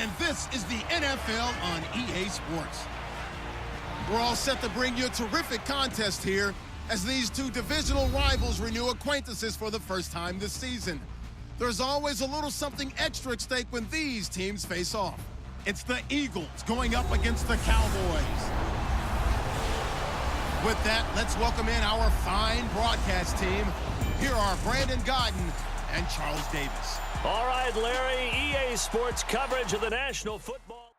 and this is the NFL on EA Sports. We're all set to bring you a terrific contest here as these two divisional rivals renew acquaintances for the first time this season. There's always a little something extra at stake when these teams face off. It's the Eagles going up against the Cowboys. With that, let's welcome in our fine broadcast team. Here are Brandon Godden and Charles Davis. All right, Larry, EA Sports coverage of the National Football.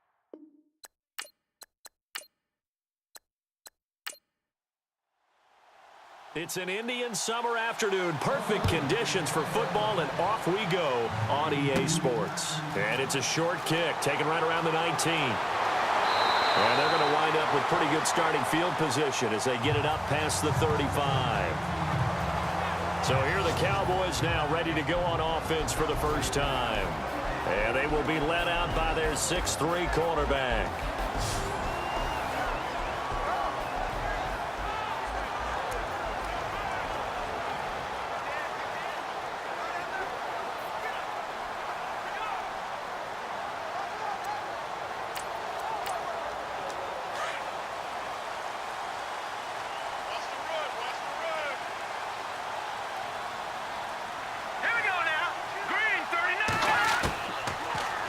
It's an Indian summer afternoon. Perfect conditions for football, and off we go on EA Sports. And it's a short kick, taken right around the 19. And they're going to wind up with pretty good starting field position as they get it up past the 35. So here are the Cowboys now ready to go on offense for the first time. And they will be led out by their 6'3" quarterback.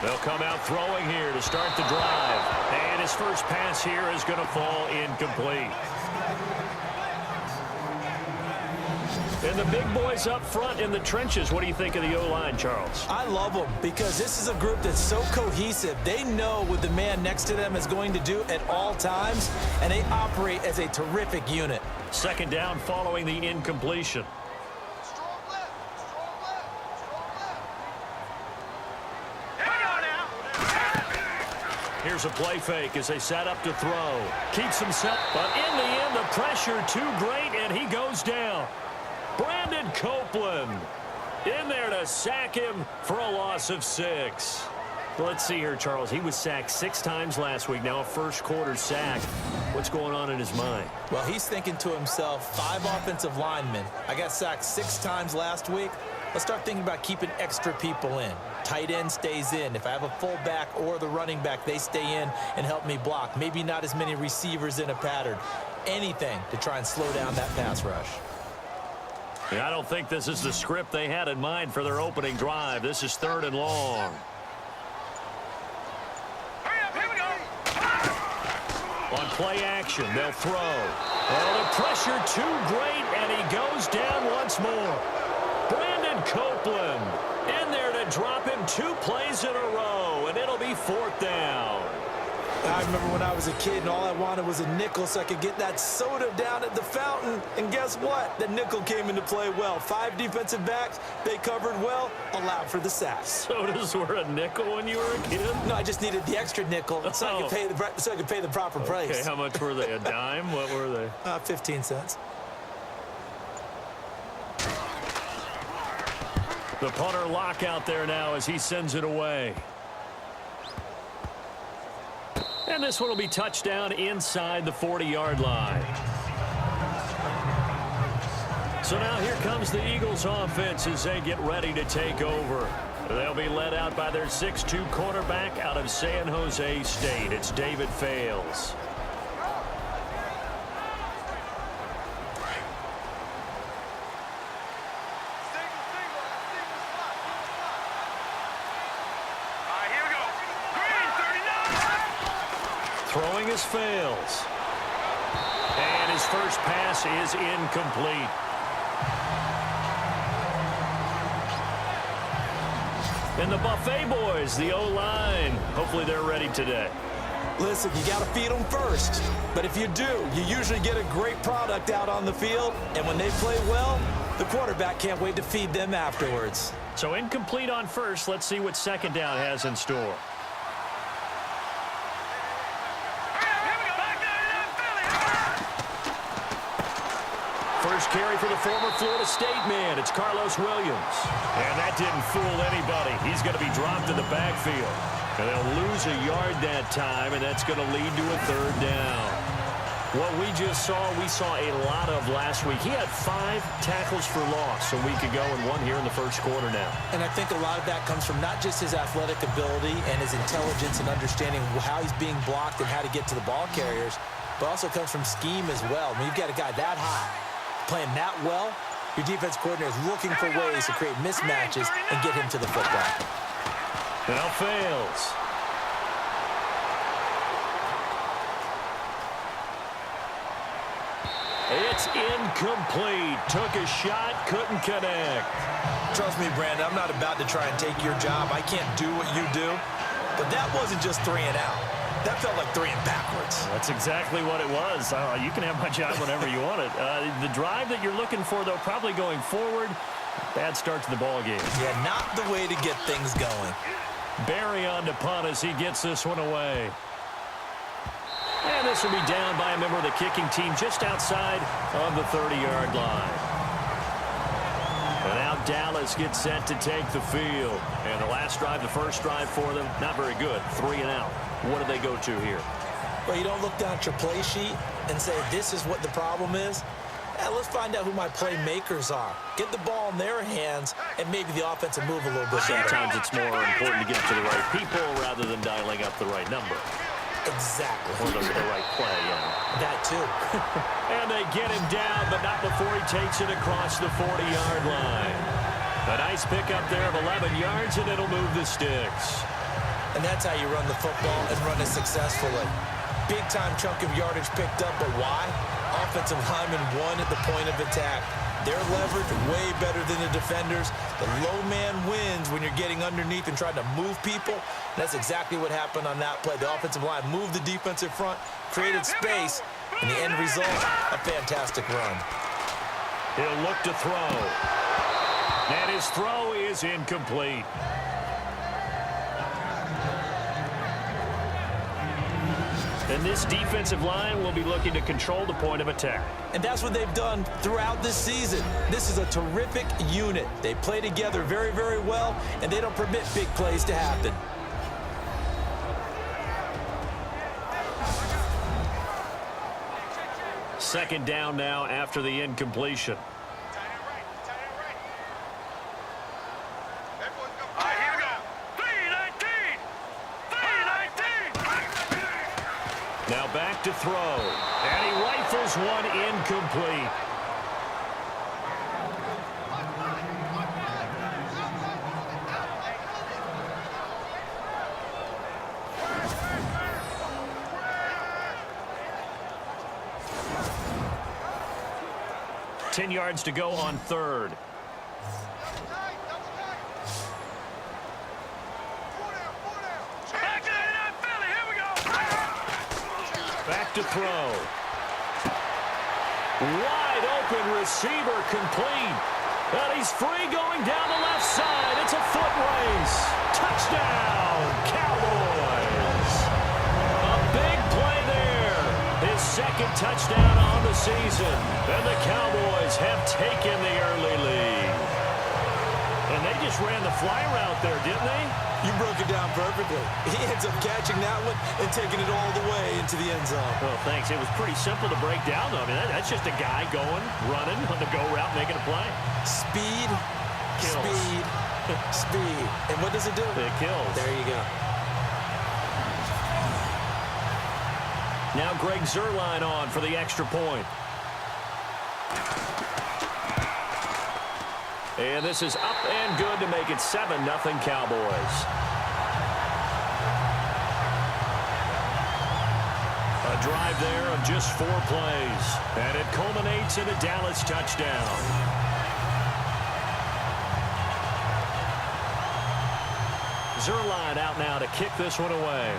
They'll come out throwing here to start the drive. And his first pass here is going to fall incomplete. And the big boys up front in the trenches. What do you think of the O-line, Charles? I love them because this is a group that's so cohesive. They know what the man next to them is going to do at all times, and they operate as a terrific unit. Second down following the incompletion. Here's a play fake as they set up to throw. Keeps himself, but in the end, the pressure too great, and he goes down. Brandon Copeland in there to sack him for a loss of 6. Let's see here, Charles. He was sacked 6 times last week. Now a first quarter sack. What's going on in his mind? Well, he's thinking to himself, 5 offensive linemen. I got sacked 6 times last week. Let's start thinking about keeping extra people in. Tight end stays in. If I have a fullback or the running back, they stay in and help me block. Maybe not as many receivers in a pattern. Anything to try and slow down that pass rush. Yeah, I don't think this is the script they had in mind for their opening drive. This is 3rd and long. Hurry up, here we go. On play action, they'll throw. Oh, the pressure too great, and he goes down once more. Brandon Copeland in there to drop him 2 plays in a row, and it'll be 4th down. I remember when I was a kid and all I wanted was a nickel so I could get that soda down at the fountain. And guess what? The nickel came into play well. 5 defensive backs, they covered well, allowed for the sack. Sodas were a nickel when you were a kid? No, I just needed the extra nickel so I could pay the proper price. Okay, how much were they? A dime? What were they? 15 cents. The punter lock out there now as he sends it away. And this one will be touchdown inside the 40-yard line. So now here comes the Eagles offense as they get ready to take over. They'll be led out by their 6'2" quarterback out of San Jose State. It's David Fales. Throwing is Fales. And his first pass is incomplete. And the Buffet boys, the O-line, hopefully they're ready today. Listen, you got to feed them first. But if you do, you usually get a great product out on the field. And when they play well, the quarterback can't wait to feed them afterwards. So incomplete on first. Let's see what second down has in store. First carry for the former Florida State man. It's Carlos Williams. And that didn't fool anybody. He's going to be dropped in the backfield. And they'll lose a yard that time, and that's going to lead to a 3rd down. What we just saw, we saw a lot of last week. He had 5 tackles for loss a week ago and 1 here in the first quarter now. And I think a lot of that comes from not just his athletic ability and his intelligence and understanding how he's being blocked and how to get to the ball carriers, but also comes from scheme as well. When you've got a guy that high, playing that well, your defense coordinator is looking for ways to create mismatches and get him to the football. Now fails. It's incomplete. Took a shot, couldn't connect. Trust me, Brandon, I'm not about to try and take your job. I can't do what you do. But that wasn't just 3 and out. That felt like 3 and backwards. That's exactly what it was. You can have my job whenever you want it. The drive that you're looking for, though, probably going forward. Bad start to the ball game. Yeah, not the way to get things going. Barry on to punt as he gets this one away. And this will be down by a member of the kicking team just outside of the 30-yard line. And now Dallas gets set to take the field. And the last drive, the first drive for them, not very good. 3 and out. What do they go to here? Well, you don't look down at your play sheet and say, this is what the problem is. Let's find out who my playmakers are. Get the ball in their hands, and maybe the offense will move a little bit better. Sometimes it's more important to get it to the right people rather than dialing up the right number. Exactly. Or the right play, yeah. That too. And they get him down, but not before he takes it across the 40-yard line. A nice pickup there of 11 yards, and it'll move the sticks. And that's how you run the football and run it successfully. Big-time chunk of yardage picked up, but why? Offensive lineman won at the point of attack. They're leveraged way better than the defenders. The low man wins when you're getting underneath and trying to move people. That's exactly what happened on that play. The offensive line moved the defensive front, created space, and the end result, a fantastic run. He'll look to throw. And his throw is incomplete. And this defensive line will be looking to control the point of attack. And that's what they've done throughout this season. This is a terrific unit. They play together very, very well, and they don't permit big plays to happen. Second down now after the incompletion. Now back to throw. And he rifles one incomplete. Ten yards to go on third. Back to throw. Wide open receiver complete. And he's free going down the left side. It's a foot race. Touchdown, Cowboys. A big play there. His second touchdown on the season. And the Cowboys have taken the early lead. And they just ran the fly route there, didn't they? You broke it down perfectly. He ends up catching that one and taking it all the way into the end zone. Well, thanks. It was pretty simple to break down, though. I mean, that's just a guy going, running on the go route, making a play. Speed, Kills. speed, speed. And what does it do? It kills. There you go. Now Greg Zuerlein on for the extra point. And this is up and good to make it 7-0 Cowboys. A drive there of just 4 plays. And it culminates in a Dallas touchdown. Zuerlein out now to kick this one away.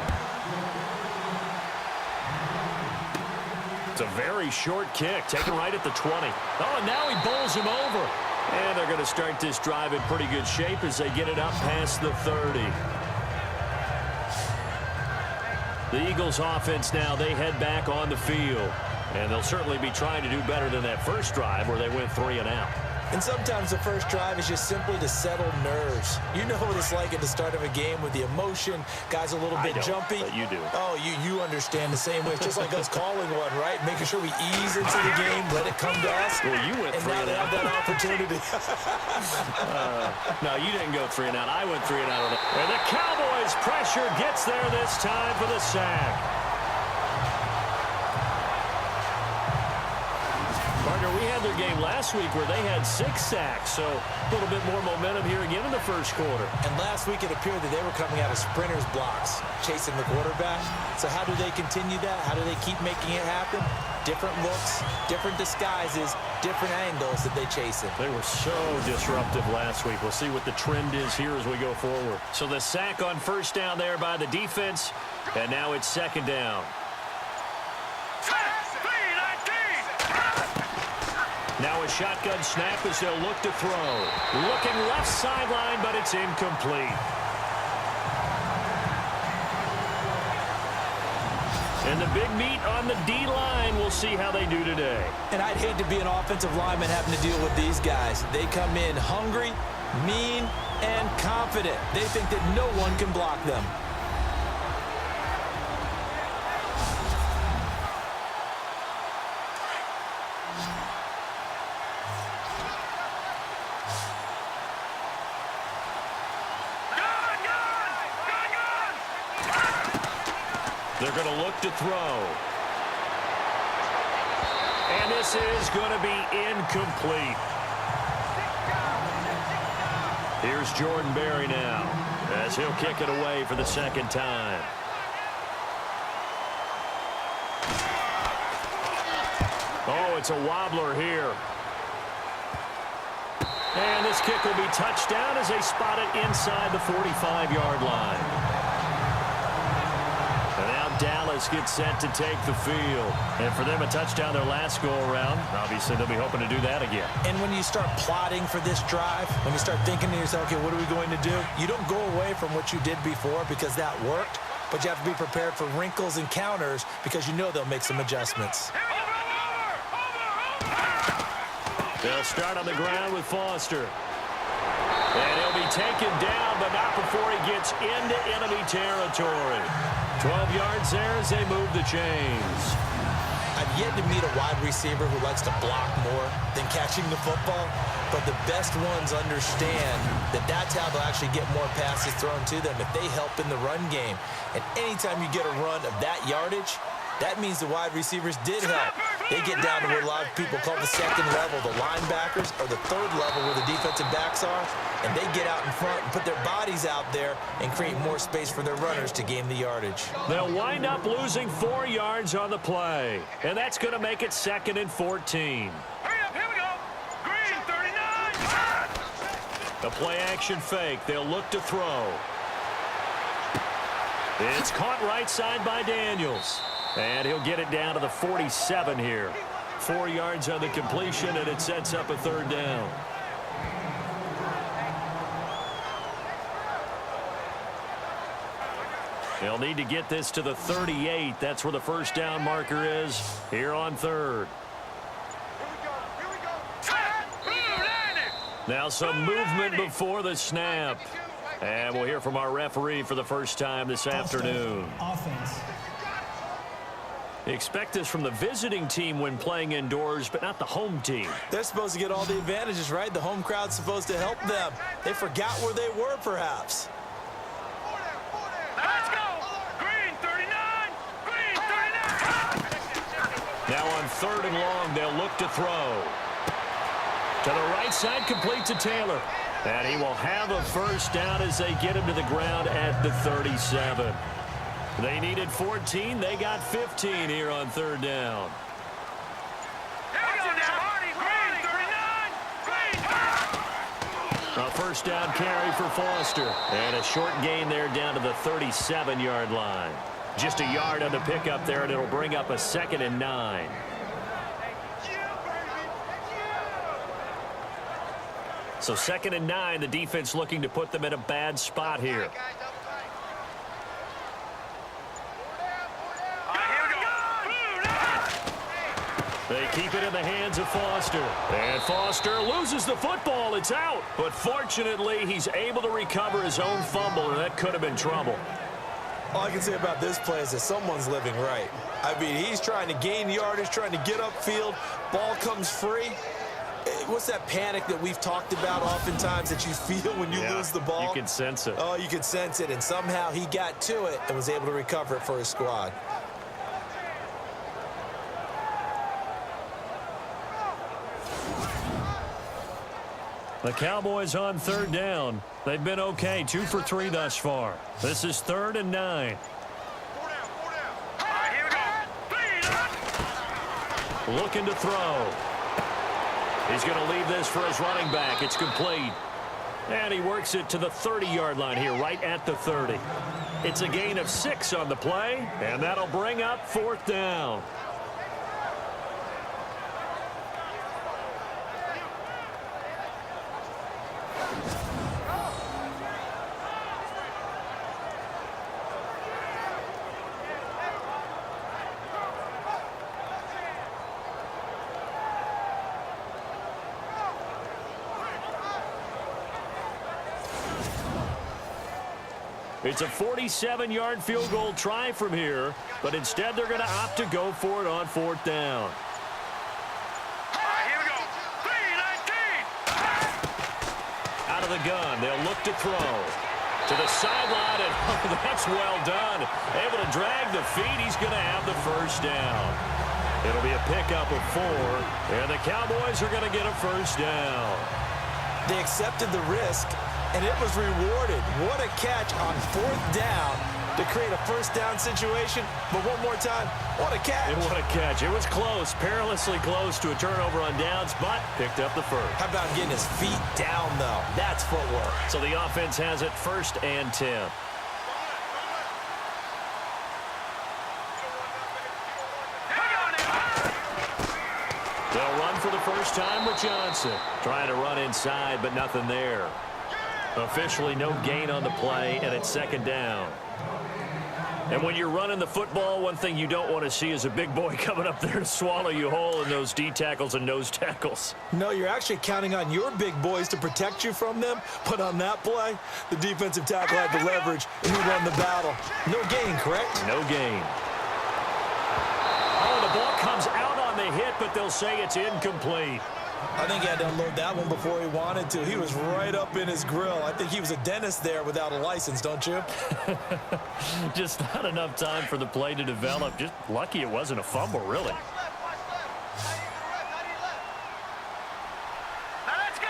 It's a very short kick, taken right at the 20. Oh, and now he bowls him over. And they're going to start this drive in pretty good shape as they get it up past the 30. The Eagles offense now, they head back on the field. And they'll certainly be trying to do better than that first drive where they went 3 and out. And sometimes the first drive is just simply to settle nerves. You know what it's like at the start of a game with the emotion. Guys a little bit jumpy. But you do. Oh, you understand the same way. It's just like us calling one, right? Making sure we ease into the game, let it come to us. Well, you went and 3 now and they have out. that opportunity. No, you didn't go 3 and out. I went 3 and out on that. And the Cowboys pressure gets there this time for the sack. Partner, we had their game last week where they had 6 sacks, so a little bit more momentum here again in the first quarter. And last week it appeared that they were coming out of sprinters blocks, chasing the quarterback. So how do they continue that? How do they keep making it happen? Different looks, different disguises, different angles that they chase in. They were so disruptive last week. We'll see what the trend is here as we go forward. So the sack on first down there by the defense, and now it's second down. Now a shotgun snap as they'll look to throw. Looking left sideline, but it's incomplete. And the big meat on the D-line, we'll see how they do today. And I'd hate to be an offensive lineman having to deal with these guys. They come in hungry, mean, and confident. They think that no one can block them. They're going to look to throw. And this is going to be incomplete. Here's Jordan Berry now as he'll kick it away for the second time. Oh, it's a wobbler here. And this kick will be touched down as they spot it inside the 45-yard line. Dallas gets set to take the field. And for them, a touchdown their last go-around. Obviously, they'll be hoping to do that again. And when you start plotting for this drive, when you start thinking to yourself, okay, what are we going to do? You don't go away from what you did before because that worked, but you have to be prepared for wrinkles and counters because you know they'll make some adjustments. They'll start on the ground with Foster. And he'll be taken down, but not before he gets into enemy territory. 12 yards there as they move the chains. I've yet to meet a wide receiver who likes to block more than catching the football, but the best ones understand that that's how they'll actually get more passes thrown to them if they help in the run game. And anytime you get a run of that yardage, that means the wide receivers did help. They get down to what a lot of people call the second level, the linebackers, or the third level where the defensive backs are, and they get out in front and put their bodies out there and create more space for their runners to gain the yardage. They'll wind up losing 4 yards on the play, and that's going to make it 2nd and 14. Hurry up, here we go. Green, 39. The play-action fake. They'll look to throw. It's caught right side by Daniels. And he'll get it down to the 47 here. 4 yards on the completion, and it sets up a third down. They'll need to get this to the 38. That's where the first down marker is here on third. Now some movement before the snap. And we'll hear from our referee for the first time this afternoon. Offense. Expect this from the visiting team when playing indoors, but not the home team. They're supposed to get all the advantages, right? The home crowd's supposed to help them. They forgot where they were, perhaps. Let's go. Green, 39. Green, 39. Now on 3rd and long, they'll look to throw. To the right side, complete to Taylor. And he will have a first down as they get him to the ground at the 37. They needed 14. They got 15 here on 3rd down. Here we go now, Marty. Green, 39. Green. A first down carry for Foster. And a short gain there down to the 37-yard line. Just a yard on the pickup there, and it'll bring up a 2nd and 9. So 2nd and 9, the defense looking to put them in a bad spot here. They keep it in the hands of Foster. And Foster loses the football. It's out. But fortunately, he's able to recover his own fumble, or that could have been trouble. All I can say about this play is that someone's living right. I mean, he's trying to gain yardage, trying to get upfield. Ball comes free. What's that panic that we've talked about oftentimes that you feel when you lose the ball? You can sense it. Oh, you can sense it, and somehow he got to it and was able to recover it for his squad. The Cowboys on third down. They've been okay, 2 for 3 thus far. This is 3rd and 9. Looking to throw. He's going to leave this for his running back. It's complete. And he works it to the 30-yard line here, right at the 30. It's a gain of 6 on the play, and that'll bring up 4th down. It's a 47-yard field goal try from here, but instead they're going to opt to go for it on 4th down. Here we go. 3-19. Out of the gun, they'll look to throw. To the sideline, and that's well done. Able to drag the feet, he's going to have the first down. It'll be a pickup of 4, and the Cowboys are going to get a first down. They accepted the risk, and it was rewarded. What a catch on 4th down to create a first down situation. But one more time, what a catch. And what a catch. It was close, perilously close to a turnover on downs, but picked up the first. How about getting his feet down, though? That's footwork. So the offense has it 1st and 10. They'll run for the first time with Johnson. Trying to run inside, but nothing there. Officially no gain on the play, and it's 2nd down. And when you're running the football, one thing you don't want to see is a big boy coming up there to swallow you whole in those D tackles and nose tackles. No, you're actually counting on your big boys to protect you from them. But on that play, the defensive tackle had the leverage, and he won the battle. No gain, correct? No gain. Oh, the ball comes out on the hit, but they'll say it's incomplete. I think he had to unload that one before he wanted to. He was right up in his grill. I think he was a dentist there without a license, don't you? Just not enough time for the play to develop. Just lucky it wasn't a fumble, really. Now let's go.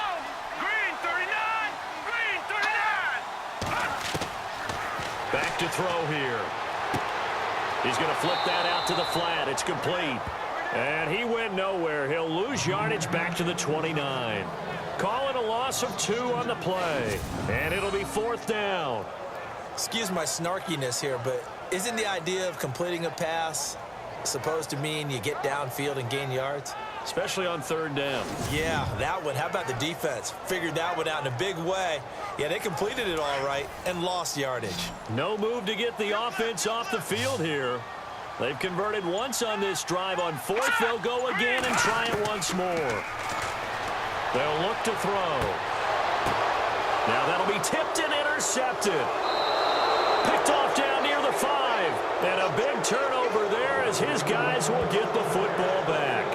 Green 39. Green 39. Back to throw here. He's going to flip that out to the flat. It's complete. And he went nowhere. He'll lose yardage back to the 29. Call it a loss of 2 on the play. And it'll be 4th down. Excuse my snarkiness here, but isn't the idea of completing a pass supposed to mean you get downfield and gain yards? Especially on 3rd down. Yeah, that one. How about the defense? Figured that one out in a big way. Yeah, they completed it all right and lost yardage. No move to get the offense off the field here. They've converted once on this drive. On 4th, they'll go again and try it once more. They'll look to throw. Now that'll be tipped and intercepted. Picked off down near the 5. And a big turnover there as his guys will get the football back.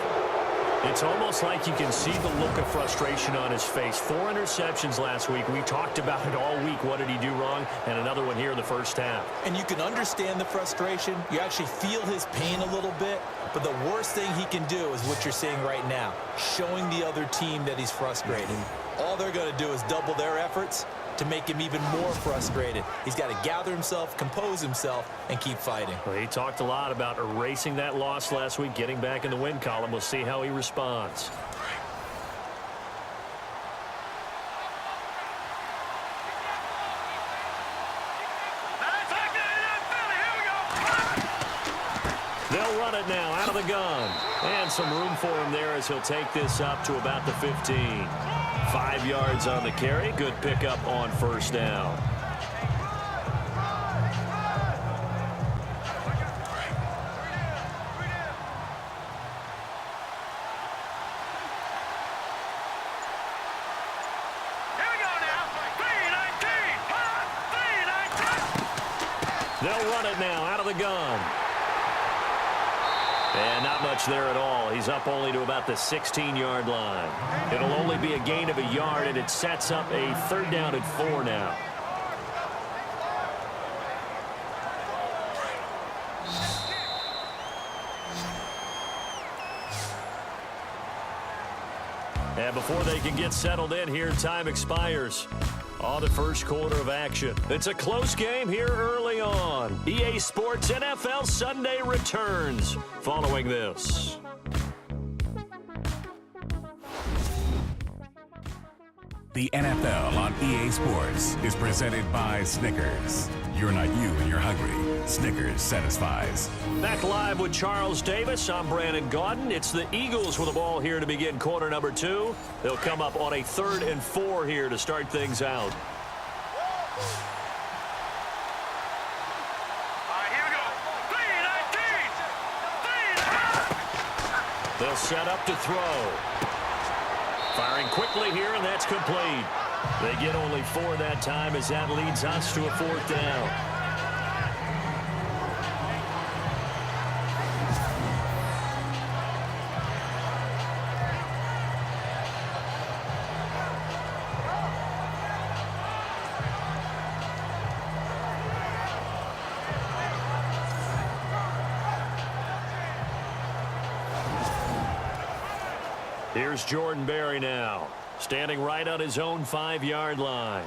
It's almost like you can see the look of frustration on his face. 4 interceptions last week. We talked about it all week. What did he do wrong? And another one here in the first half. And you can understand the frustration. You actually feel his pain a little bit. But the worst thing he can do is what you're seeing right now, showing the other team that he's frustrated. All they're going to do is double their efforts to make him even more frustrated. He's got to gather himself, compose himself, and keep fighting. Well, he talked a lot about erasing that loss last week, getting back in the win column. We'll see how he responds. They'll run it now out of the gun. And some room for him there as he'll take this up to about the 15. 5 yards on the carry. Good pickup on 1st down. They'll run it now out of the gun. And not much there at all. He's up only to about the 16-yard line. It'll only be a gain of a yard, and it sets up a 3rd down and 4 now. And before they can get settled in here, time expires on the first quarter of action. It's a close game here early on. EA Sports NFL Sunday returns following this. The NFL on EA Sports is presented by Snickers. You're not you when you're hungry. Snickers satisfies. Back live with Charles Davis. I'm Brandon Gaudin. It's the Eagles with the ball here to begin quarter number 2. They'll come up on a 3rd and 4 here to start things out. All right, here we go. 3-19. They'll set up to throw. Firing quickly here, and that's complete. They get only 4 that time as that leads us to a 4th down. Here's Jordan Berry now, standing right on his own 5-yard line.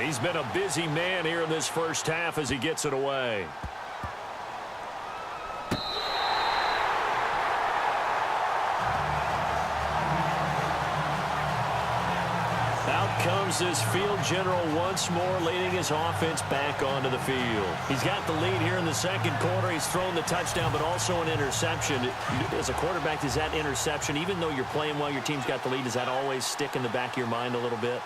He's been a busy man here in this first half as he gets it away. Comes this field general once more, leading his offense back onto the field. He's got the lead here in the second quarter. He's thrown the touchdown, but also an interception. As a quarterback, does that interception, even though you're playing while your team's got the lead, does that always stick in the back of your mind a little bit?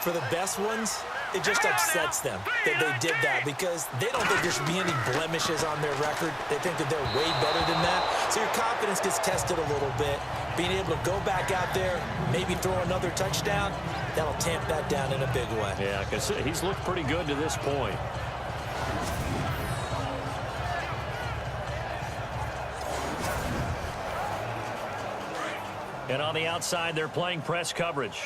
For the best ones, it just upsets them that they did that because they don't think there should be any blemishes on their record. They think that they're way better than that. So your confidence gets tested a little bit. Being able to go back out there, maybe throw another touchdown, that'll tamp that down in a big way. Yeah, because he's looked pretty good to this point. And on the outside, they're playing press coverage.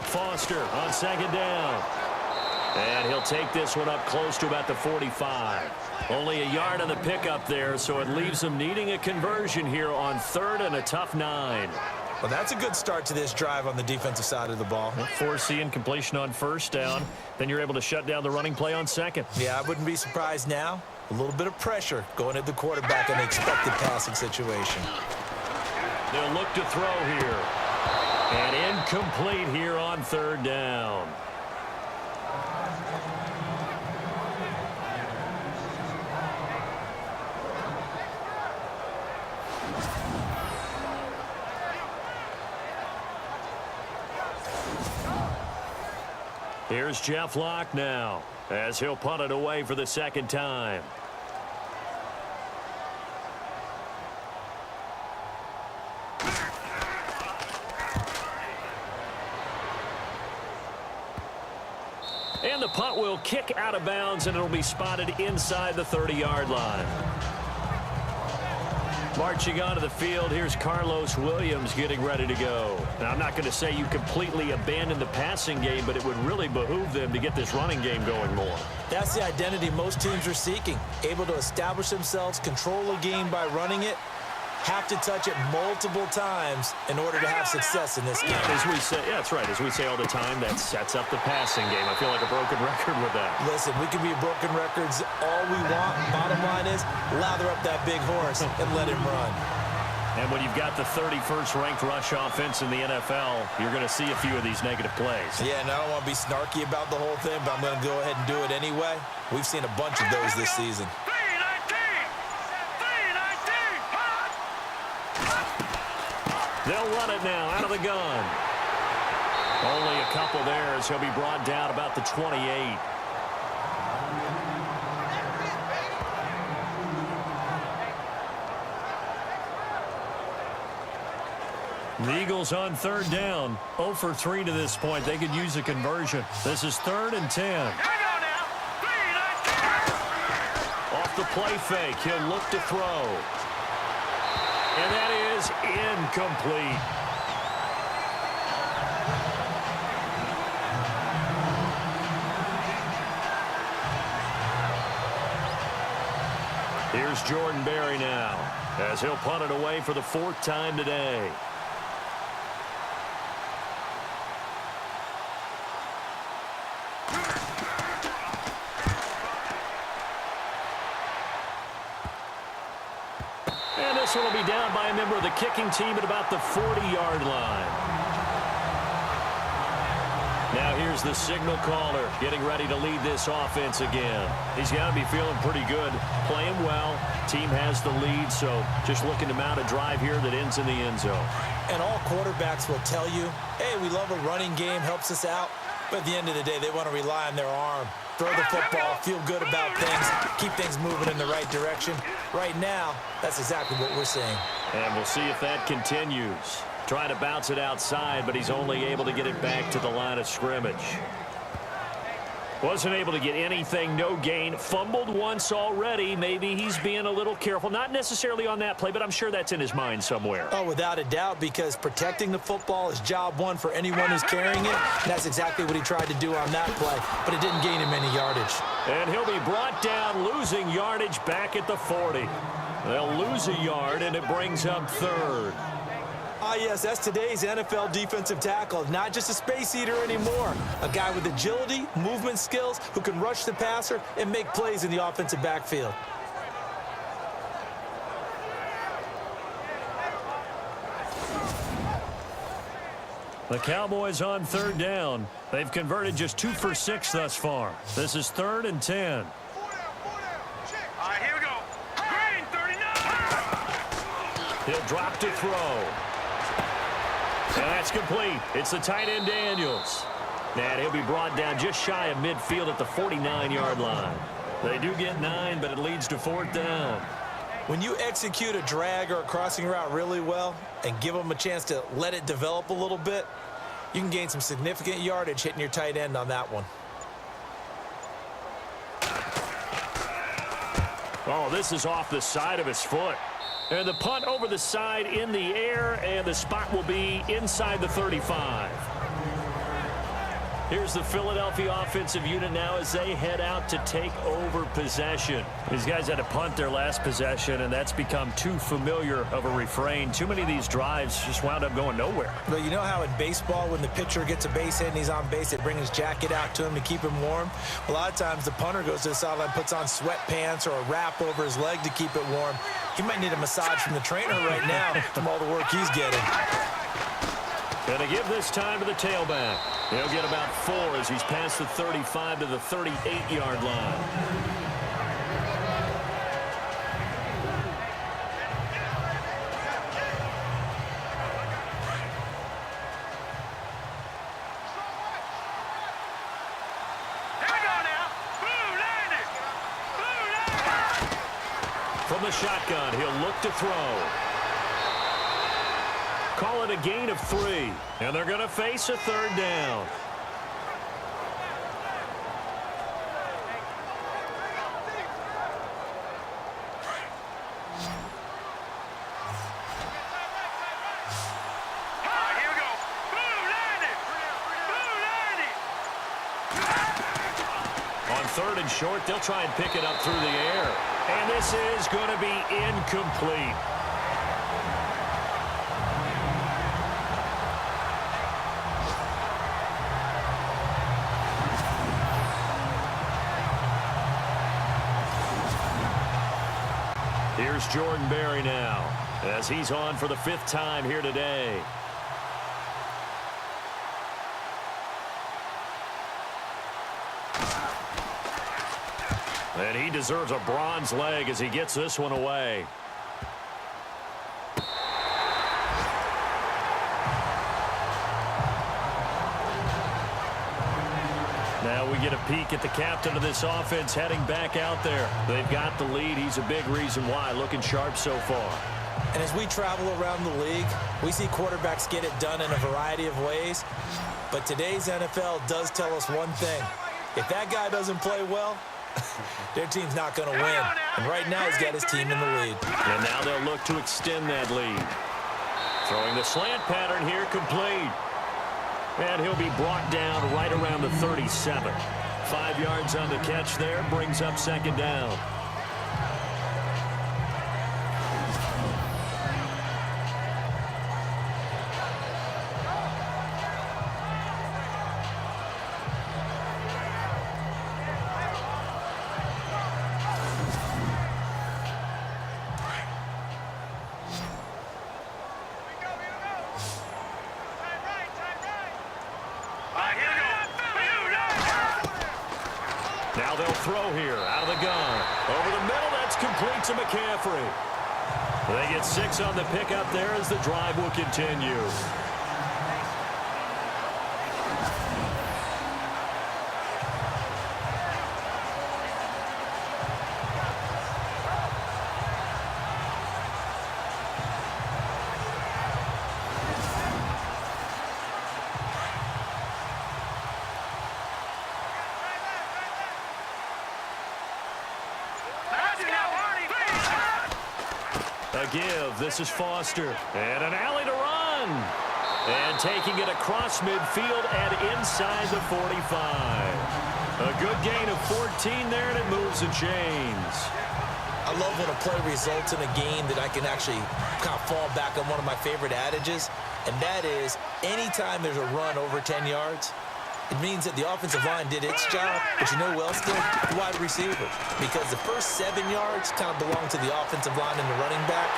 Foster on 2nd down. And he'll take this one up close to about the 45. Only a yard on the pickup there, so it leaves him needing a conversion here on 3rd and a tough 9. Well, that's a good start to this drive on the defensive side of the ball. Foreseeing completion on 1st down. Then you're able to shut down the running play on 2nd. Yeah, I wouldn't be surprised now. A little bit of pressure going at the quarterback in an expected passing situation. They'll look to throw here. And incomplete here on 3rd down. Here's Jeff Locke now as he'll punt it away for the 2nd time. And the punt will kick out of bounds, and it'll be spotted inside the 30-yard line. Marching onto the field, here's Carlos Williams getting ready to go. Now, I'm not going to say you completely abandon the passing game, but it would really behoove them to get this running game going more. That's the identity most teams are seeking. Able to establish themselves, control a game by running it, have to touch it multiple times in order to have success in this game. As we say, yeah, that's right. As we say all the time, that sets up the passing game. I feel like a broken record with that. Listen, we can be broken records all we want. Bottom line is, lather up that big horse and let him run. And when you've got the 31st ranked rush offense in the NFL, you're going to see a few of these negative plays. Yeah, and I don't want to be snarky about the whole thing, but I'm going to go ahead and do it anyway. We've seen a bunch of those this season. They'll run it now out of the gun. Only a couple there as he'll be brought down about the 28. The Eagles on third down. 0 for 3 to this point. They could use a conversion. This is 3rd and 10. Off the play fake, he'll look to throw. And that is incomplete. Here's Jordan Berry now, as he'll punt it away for the 4th time today. And this one will be down by a member of the kicking team at about the 40-yard line. Now here's the signal caller getting ready to lead this offense again. He's got to be feeling pretty good, playing well. Team has the lead, so just looking to mount a drive here that ends in the end zone. And all quarterbacks will tell you, hey, we love a running game, helps us out. But at the end of the day, they want to rely on their arm. Throw the football, feel good about things, keep things moving in the right direction. Right now, that's exactly what we're seeing. And we'll see if that continues. Trying to bounce it outside, but he's only able to get it back to the line of scrimmage. Wasn't able to get anything, no gain. Fumbled once already. Maybe he's being a little careful. Not necessarily on that play, but I'm sure that's in his mind somewhere. Oh, without a doubt, because protecting the football is job one for anyone who's carrying it. And that's exactly what he tried to do on that play, but it didn't gain him any yardage. And he'll be brought down, losing yardage back at the 40. They'll lose a yard, and it brings up 3rd. Ah, yes, that's today's NFL defensive tackle. Not just a space eater anymore. A guy with agility, movement skills, who can rush the passer and make plays in the offensive backfield. The Cowboys on 3rd down. They've converted just 2 for 6 thus far. This is 3rd and 10. All right, here we go. Green, 39. He'll drop to throw. And that's complete. It's the tight end Daniels. And he'll be brought down just shy of midfield at the 49-yard line. They do get 9, but it leads to 4th down. When you execute a drag or a crossing route really well and give them a chance to let it develop a little bit, you can gain some significant yardage hitting your tight end on that one. Oh, this is off the side of his foot. And the punt over the side in the air, and the spot will be inside the 35. Here's the Philadelphia offensive unit now as they head out to take over possession. These guys had to punt their last possession, and that's become too familiar of a refrain. Too many of these drives just wound up going nowhere. But you know how in baseball, when the pitcher gets a base hit and he's on base, they bring his jacket out to him to keep him warm? A lot of times the punter goes to the sideline, puts on sweatpants or a wrap over his leg to keep it warm. He might need a massage from the trainer right now from all the work he's getting. Going to give this time to the tailback. He'll get about 4 as he's past the 35 to the 38-yard line. From the shotgun, he'll look to throw. Call it a gain of 3, and they're going to face a 3rd down. On 3rd and short, they'll try and pick it up through the air. And this is going to be incomplete. Here's Jordan Berry now as he's on for the 5th time here today. And he deserves a bronze leg as he gets this one away. Now we get a peek at the captain of this offense heading back out there. They've got the lead. He's a big reason why. Looking sharp so far. And as we travel around the league, we see quarterbacks get it done in a variety of ways. But today's NFL does tell us one thing. If that guy doesn't play well, their team's not going to win. And right now, he's got his team in the lead. And now they'll look to extend that lead. Throwing the slant pattern here, complete. And he'll be brought down right around the 37. 5 yards on the catch there, brings up second down. Now they'll throw here out of the gun. Over the middle, that's complete to McCaffrey. They get 6 on the pickup there as the drive will continue. A give. This is Foster. And an alley to run. And taking it across midfield and inside the 45. A good gain of 14 there, and it moves the chains. I love when a play results in a game that I can actually kind of fall back on one of my favorite adages, and that is anytime there's a run over 10 yards, it means that the offensive line did its job, but you know who else did? The wide receiver. Because the first 7 yards kind of belong to the offensive line and the running back.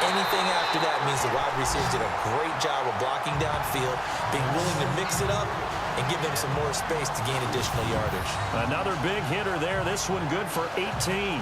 Anything after that means the wide receivers did a great job of blocking downfield, being willing to mix it up, and give them some more space to gain additional yardage. Another big hitter there. This one good for 18.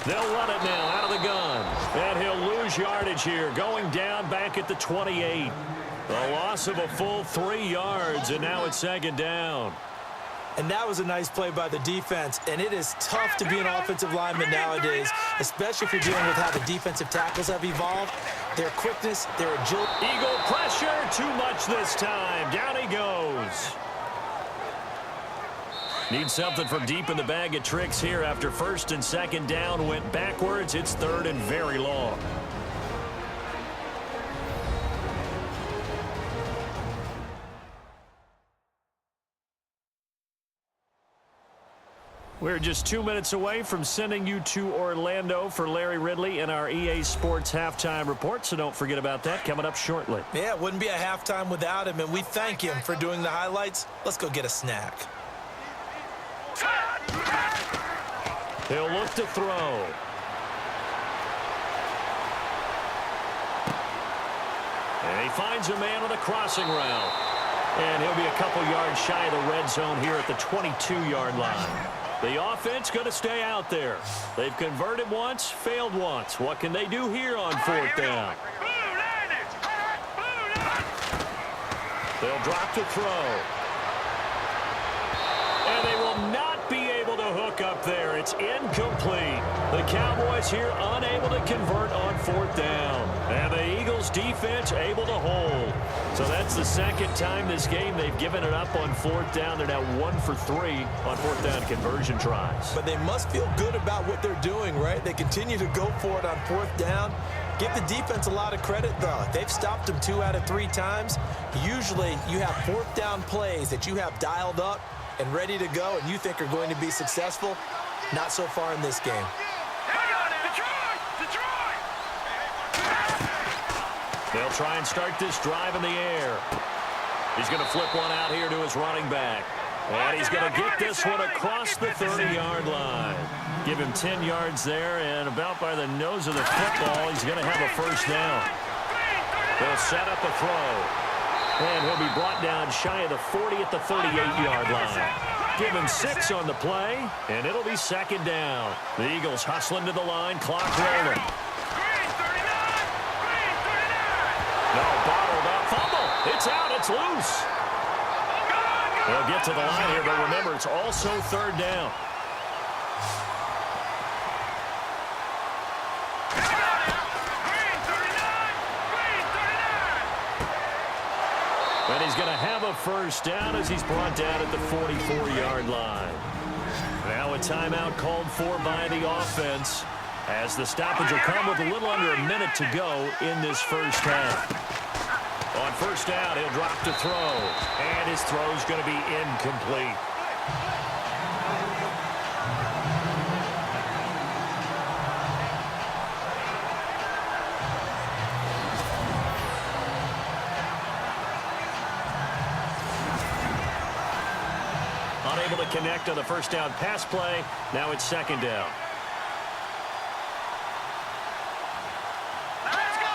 They'll run it now out of the gun. And he'll lose yardage here, going down back at the 28. A loss of a full 3 yards, and now it's second down. And that was a nice play by the defense, and it is tough to be an offensive lineman nowadays, especially if you're dealing with how the defensive tackles have evolved. Their quickness, their agility. Eagle pressure, too much this time. Down he goes. Need something from deep in the bag of tricks here after first and second down went backwards. It's third and very long. We're just 2 minutes away from sending you to Orlando for Larry Ridley in our EA Sports Halftime Report, so don't forget about that coming up shortly. Yeah, it wouldn't be a halftime without him, and we thank him for doing the highlights. Let's go get a snack. He'll look to throw. And he finds a man on the crossing route. And he'll be a couple yards shy of the red zone here at the 22-yard line. The offense going to stay out there. They've converted once, failed once. What can they do here on fourth down? They'll drop to throw. And they will not be able to hook up there. It's incomplete. The Cowboys here unable to convert on fourth down. And the Eagles defense able to hold. So that's the second time this game they've given it up on fourth down. They're now 1 for 3 on fourth down conversion tries. But they must feel good about what they're doing, right? They continue to go for it on fourth down. Give the defense a lot of credit, though. They've stopped them 2 out of 3 times. Usually you have fourth down plays that you have dialed up and ready to go and you think are going to be successful. Not so far in this game. They'll try and start this drive in the air. He's going to flip one out here to his running back. And he's going to get this one across the 30-yard line. Give him 10 yards there, and about by the nose of the football, he's going to have a first down. They'll set up a throw. And he'll be brought down shy of the 40 at the 38-yard line. Give him 6 on the play, and it'll be second down. The Eagles hustling to the line, clock rolling. No, bottled up, fumble. It's out, it's loose. They'll get to the line here, but remember, it's also third down. And he's going to have a first down as he's brought down at the 44-yard line. Now a timeout called for by the offense as the stoppage will come with a little under a minute to go in this first half. On first down, he'll drop to throw, and his throw's going to be incomplete. Unable to connect on the first down pass play. Now it's second down. Let's go!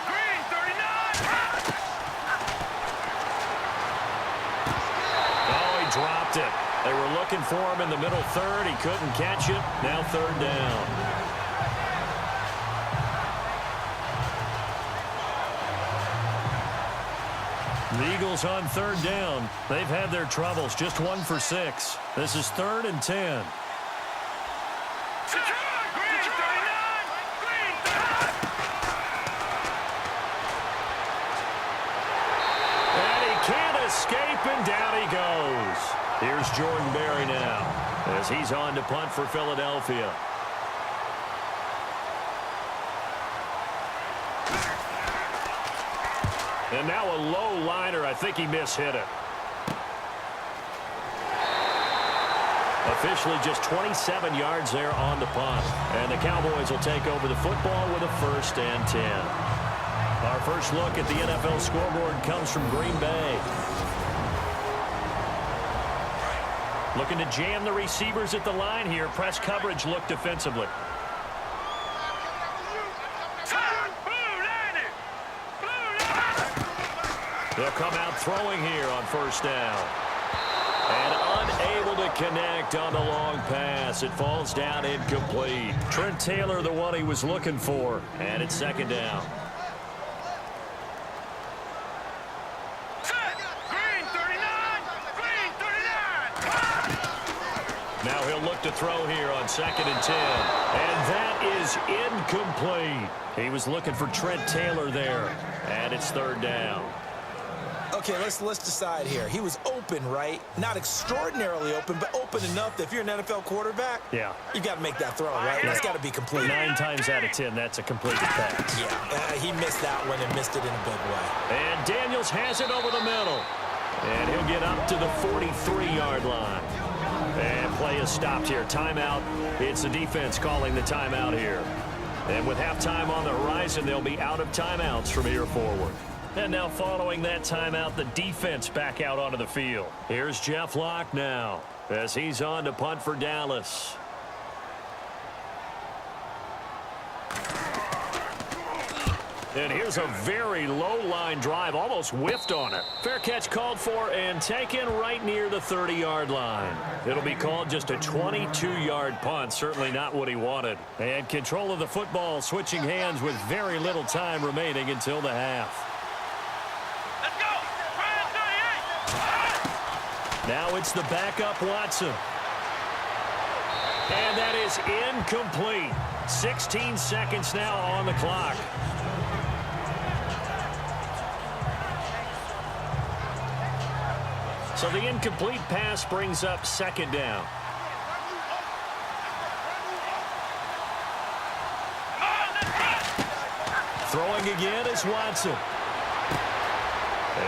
Green 39! Oh, he dropped it. They were looking for him in the middle third. He couldn't catch it. Now third down. The Eagles on third down. They've had their troubles. Just 1 for 6. This is 3rd and 10. And he can't escape, and down he goes. Here's Jordan Berry now as he's on to punt for Philadelphia. And now a low liner. I think he mishit it. Officially just 27 yards there on the punt. And the Cowboys will take over the football with a 1st and 10. Our first look at the NFL scoreboard comes from Green Bay. Looking to jam the receivers at the line here. Press coverage look defensively. They'll come out throwing here on first down. And unable to connect on the long pass. It falls down incomplete. Trent Taylor, the one he was looking for. And it's second down. Green 39! Green 39! Now he'll look to throw here on 2nd and 10. And that is incomplete. He was looking for Trent Taylor there. And it's third down. Okay, let's decide here. He was open, right? Not extraordinarily open, but open enough that if you're an NFL quarterback, Yeah. you got to make that throw, right? That's got to be complete. 9 times out of 10, that's a completed pass. Yeah, he missed that one and missed it in a big way. And Daniels has it over the middle. And he'll get up to the 43-yard line. And play is stopped here. Timeout. It's the defense calling the timeout here. And with halftime on the horizon, they'll be out of timeouts from here forward. And now following that timeout, the defense back out onto the field. Here's Jeff Locke now as he's on to punt for Dallas. And here's a very low-line drive, almost whiffed on it. Fair catch called for and taken right near the 30-yard line. It'll be called just a 22-yard punt, certainly not what he wanted. And control of the football switching hands with very little time remaining until the half. Let's go! Green 38! Now it's the backup Watson. And that is incomplete. 16 seconds now on the clock. So the incomplete pass brings up second down. Throwing again is Watson.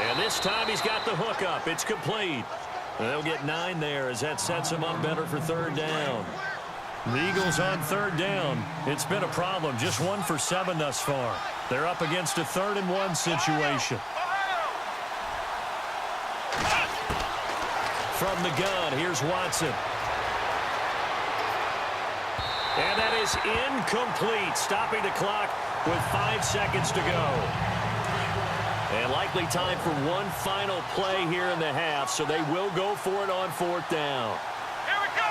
And this time he's got the hook up. It's complete. They'll get 9 there as that sets him up better for third down. The Eagles on third down. It's been a problem. Just 1 for 7 thus far. They're up against a 3rd and 1 situation. From the gun, here's Watson. And that is incomplete, stopping the clock with 5 seconds to go. And likely time for one final play here in the half, so they will go for it on 4th down. Here we go.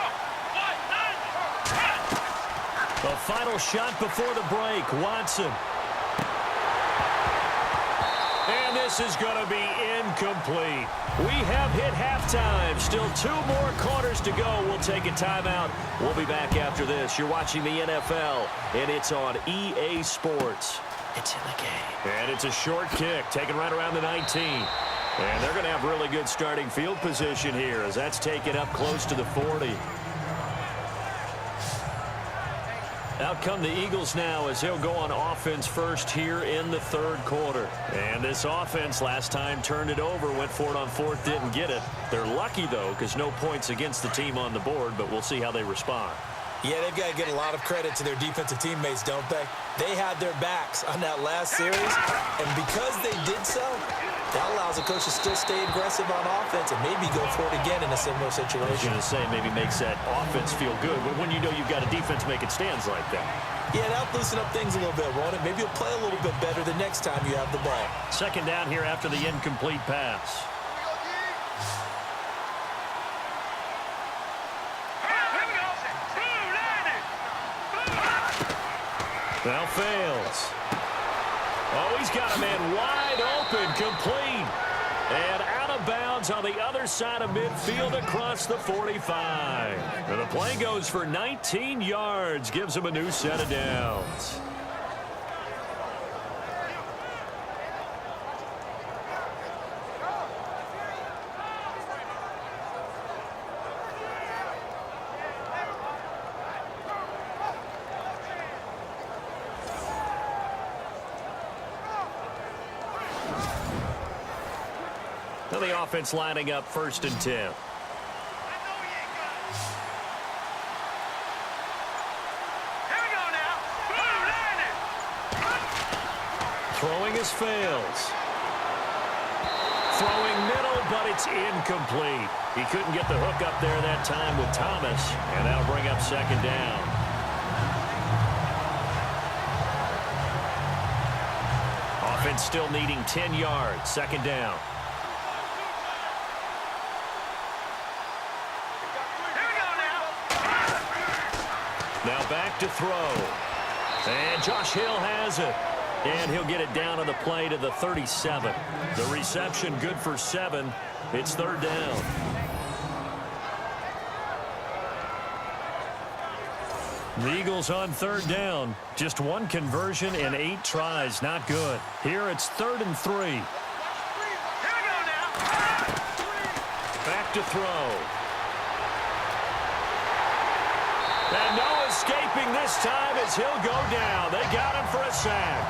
A final shot before the break. Watson. And this is going to be incomplete. We have hit halftime. Still 2 more quarters to go. We'll take a timeout. We'll be back after this. You're watching the NFL, and it's on EA Sports. It's in the game. And it's a short kick, taken right around the 19. And they're going to have really good starting field position here as that's taken up close to the 40. Out come the Eagles now as they'll go on offense first here in the 3rd quarter. And this offense last time turned it over, went for it on 4th, didn't get it. They're lucky, though, because no points against the team on the board, but we'll see how they respond. Yeah, they've got to get a lot of credit to their defensive teammates, don't they? They had their backs on that last series, and because they did so, that allows the coach to still stay aggressive on offense and maybe go for it again in a similar situation. I was going to say maybe makes that offense feel good, but when you know you've got a defense making stands like that. Yeah, that'll loosen up things a little bit, won't it? Maybe you'll play a little bit better the next time you have the ball. 2nd down here after the incomplete pass. Now fails. Oh, he's got a man wide open, complete. And out of bounds on the other side of midfield across the 45. And the play goes for 19 yards, gives him a new set of downs. The offense lining up 1st and 10. Throwing his fails. Throwing middle, but it's incomplete. He couldn't get the hook up there that time with Thomas, and that'll bring up 2nd down. Offense still needing 10 yards. 2nd down. Now back to throw. And Josh Hill has it. And he'll get it down on the play to the 37. The reception good for 7. It's 3rd down. The Eagles on 3rd down. Just 1 conversion and 8 tries. Not good. Here it's 3rd and 3. Back to throw. And no escaping this time as he'll go down. They got him for a sack.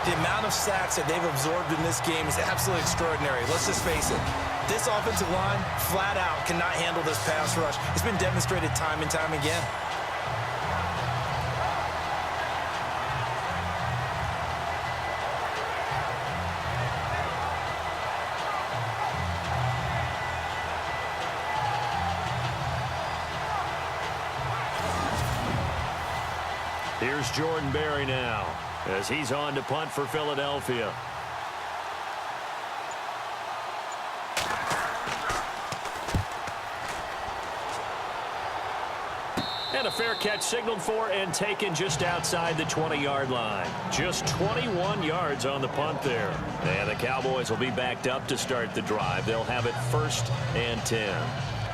The amount of sacks that they've absorbed in this game is absolutely extraordinary. Let's just face it. This offensive line, flat out, cannot handle this pass rush. It's been demonstrated time and time again. Here's Jordan Berry now as he's on to punt for Philadelphia. And a fair catch signaled for and taken just outside the 20-yard line. Just 21 yards on the punt there. And the Cowboys will be backed up to start the drive. They'll have it 1st and 10.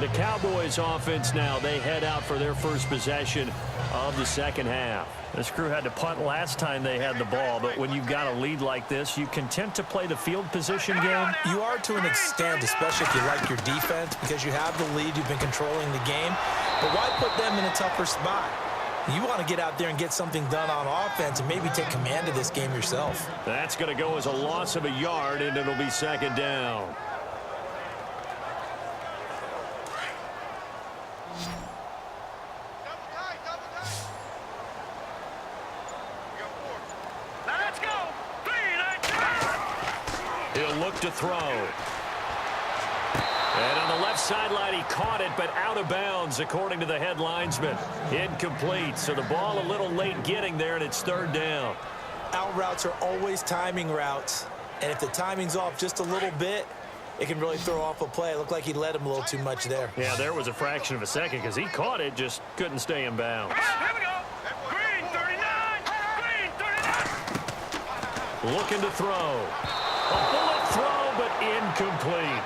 The Cowboys offense now, they head out for their first possession of the 2nd half. This crew had to punt last time they had the ball, but when you've got a lead like this, you content to play the field position game? You are to an extent, especially if you like your defense, because you have the lead, you've been controlling the game. But why put them in a tougher spot? You want to get out there and get something done on offense and maybe take command of this game yourself. That's going to go as a loss of a yard, and it'll be 2nd down. To throw. And on the left sideline, he caught it, but out of bounds, according to the head linesman. Incomplete, so the ball a little late getting there, and it's 3rd down. Out routes are always timing routes. And if the timing's off just a little bit, it can really throw off a play. It looked like he led him a little too much there. Yeah, there was a fraction of a second because he caught it, just couldn't stay in bounds. Here we go. Green 39. Green 39. Looking to throw. A bullet throw, but incomplete.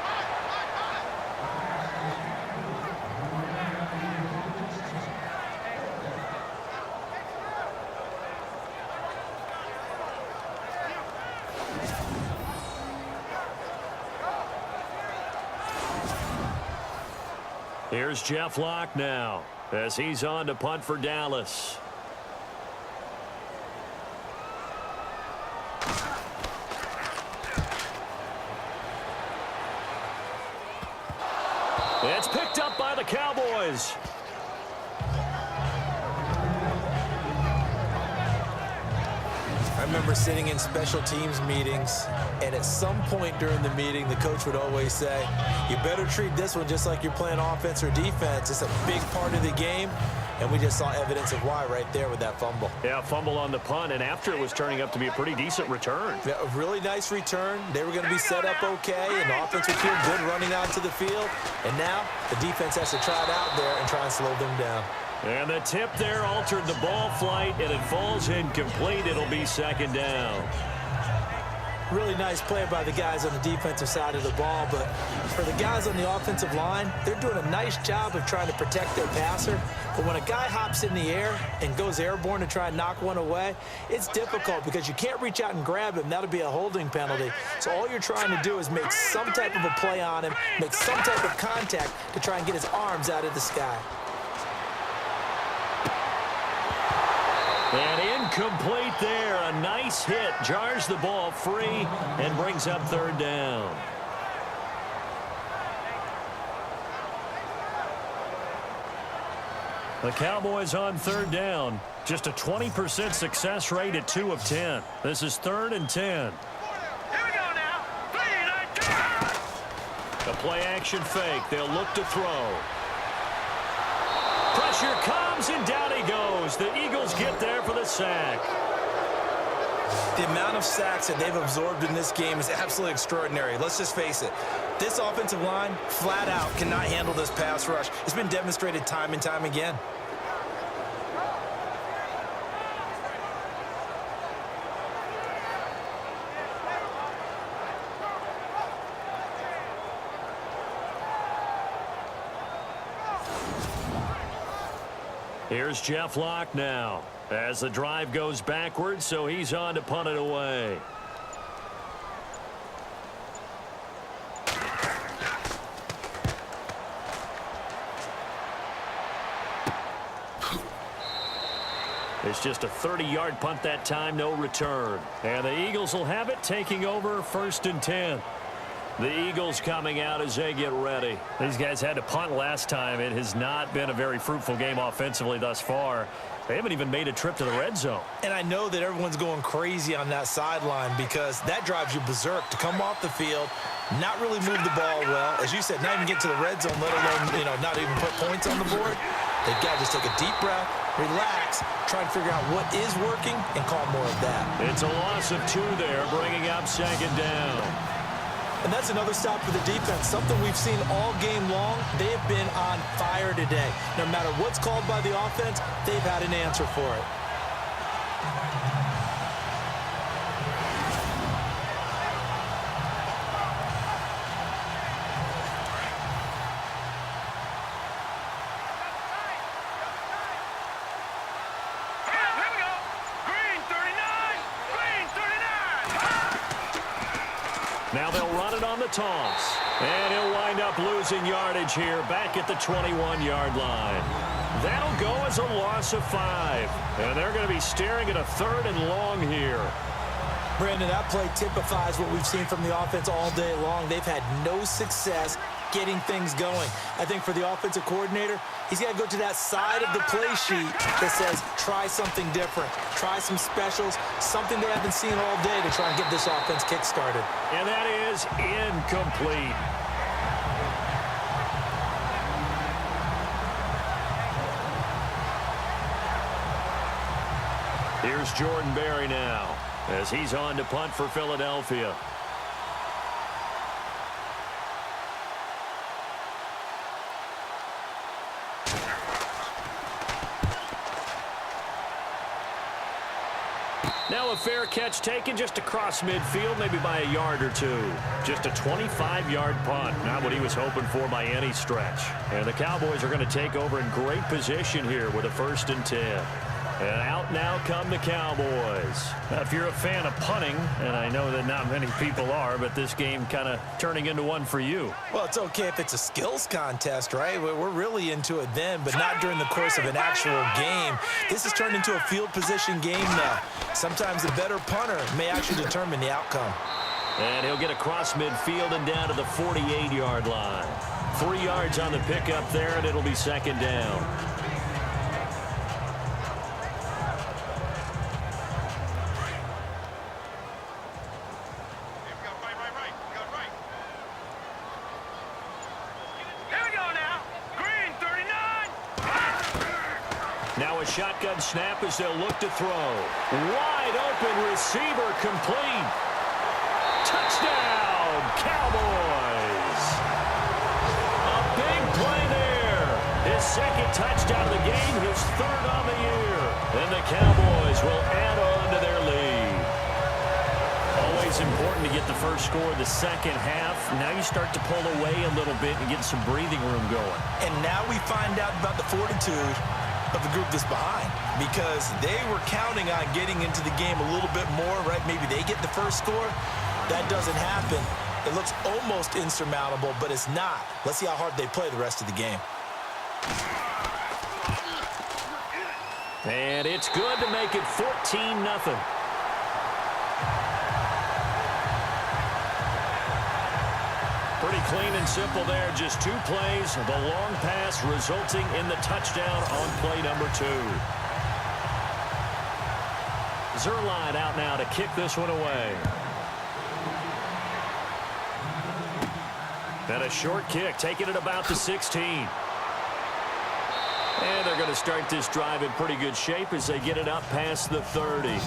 Here's Jeff Locke now as he's on to punt for Dallas. It's picked up by the Cowboys. I remember sitting in special teams meetings, and at some point during the meeting, the coach would always say, you better treat this one just like you're playing offense or defense. It's a big part of the game, and we just saw evidence of why right there with that fumble. Yeah, fumble on the punt, and after it was turning up to be a pretty decent return. Yeah, a really nice return. They were going to be set up okay, and the offense would feel good running out to the field. And now the defense has to try it out there and try and slow them down. And the tip there altered the ball flight, and it falls incomplete. It'll be second down. Really nice play by the guys on the defensive side of the ball, but for the guys on the offensive line, they're doing a nice job of trying to protect their passer. But when a guy hops in the air and goes airborne to try and knock one away, it's difficult because you can't reach out and grab him. That'll be a holding penalty. So all you're trying to do is make some type of a play on him, make some type of contact to try and get his arms out of the sky. And incomplete there. A nice hit. Jars the ball free and brings up third down. The Cowboys on third down. Just a 20% success rate at 2 of 10. This is 3rd and 10. Here we go now. 3, 9, 2. A play action fake. They'll look to throw. Pressure comes, and down he goes. The Eagles get there for the sack. The amount of sacks that they've absorbed in this game is absolutely extraordinary. Let's just face it. This offensive line, flat out, cannot handle this pass rush. It's been demonstrated time and time again. Here's Jeff Locke now as the drive goes backwards, so he's on to punt it away. It's just a 30-yard punt that time, no return. And the Eagles will have it, taking over 1st and 10. The Eagles coming out as they get ready. These guys had to punt last time. It has not been a very fruitful game offensively thus far. They haven't even made a trip to the red zone. And I know that everyone's going crazy on that sideline because that drives you berserk to come off the field, not really move the ball well. As you said, not even get to the red zone, let alone, not even put points on the board. They've got to just take a deep breath, relax, try and figure out what is working, and call more of that. It's a loss of 2 there, bringing up 2nd down. And that's another stop for the defense, something we've seen all game long. They have been on fire today. No matter what's called by the offense, they've had an answer for it. Here we go. Green 39. Green 39. Now they'll run it on the toss. And he'll wind up losing yardage here back at the 21-yard line. That'll go as a loss of 5. And they're going to be staring at a 3rd and long here. Brandon, that play typifies what we've seen from the offense all day long. They've had no success getting things going. I think for the offensive coordinator, he's got to go to that side of the play sheet that says, try something different. Try some specials, something they haven't seen all day to try and get this offense kick-started. And that is incomplete. Here's Jordan Berry now as he's on to punt for Philadelphia. a fair catch taken just across midfield, maybe by a yard or two. Just a 25-yard punt, not what he was hoping for by any stretch. And the Cowboys are going to take over in great position here with a 1st and 10. And out now come the Cowboys. Now, if you're a fan of punting, and I know that not many people are, but this game kind of turning into one for you. Well, it's okay if it's a skills contest, right? We're really into it then, but not during the course of an actual game. This has turned into a field position game now. Sometimes the better punter may actually determine the outcome. And he'll get across midfield and down to the 48-yard line. 3 yards on the pickup there, and it'll be 2nd down. Now a shotgun snap as they'll look to throw. Wide open receiver complete. Touchdown, Cowboys. A big play there. His 2nd touchdown of the game, his 3rd on the year. And the Cowboys will add on to their lead. Always important to get the first score of the second half. Now you start to pull away a little bit and get some breathing room going. And now we find out about the fortitude of the group that's behind, because they were counting on getting into the game a little bit more, right? Maybe they get the first score. That doesn't happen. It looks almost insurmountable, but it's not. Let's see how hard they play the rest of the game. And it's good to make it 14-0. Pretty clean and simple there. Just 2 plays. The long pass resulting in the touchdown on play number 2. Zerline out now to kick this one away. And a short kick, taking it about the 16. And they're going to start this drive in pretty good shape as they get it up past the 30.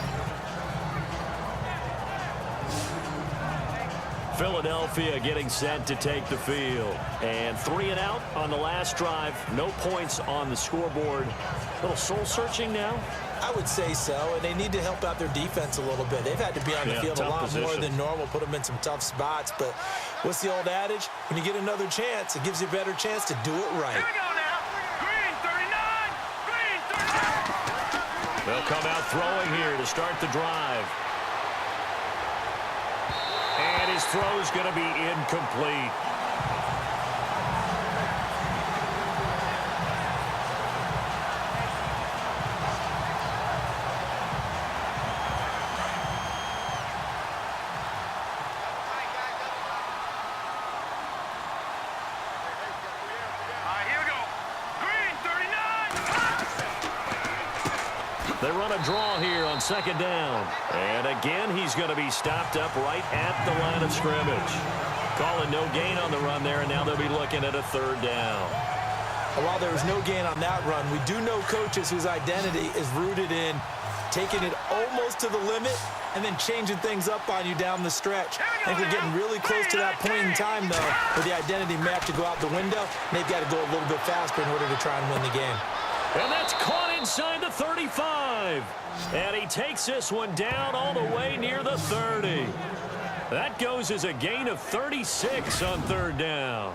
Philadelphia getting set to take the field. And 3 and out on the last drive. No points on the scoreboard. A little soul-searching now? I would say so, and they need to help out their defense a little bit. They've had to be on the field a lot more than normal, put them in some tough spots. But what's the old adage? When you get another chance, it gives you a better chance to do it right. Here we go now. Green 39. Green 39. They'll come out throwing here to start the drive. And his throw's going to be incomplete. Here we go. Green 39. They run a draw here on 2nd down. And again, he's going to be stopped up right at the line of scrimmage. Calling no gain on the run there, and now they'll be looking at a 3rd down. While there was no gain on that run, we do know coaches whose identity is rooted in taking it almost to the limit and then changing things up on you down the stretch. I think we're getting really close to that point in time, though, where the identity may have to go out the window, and they've got to go a little bit faster in order to try and win the game. And that's caught inside the 35. And he takes this one down all the way near the 30. That goes as a gain of 36 on 3rd down.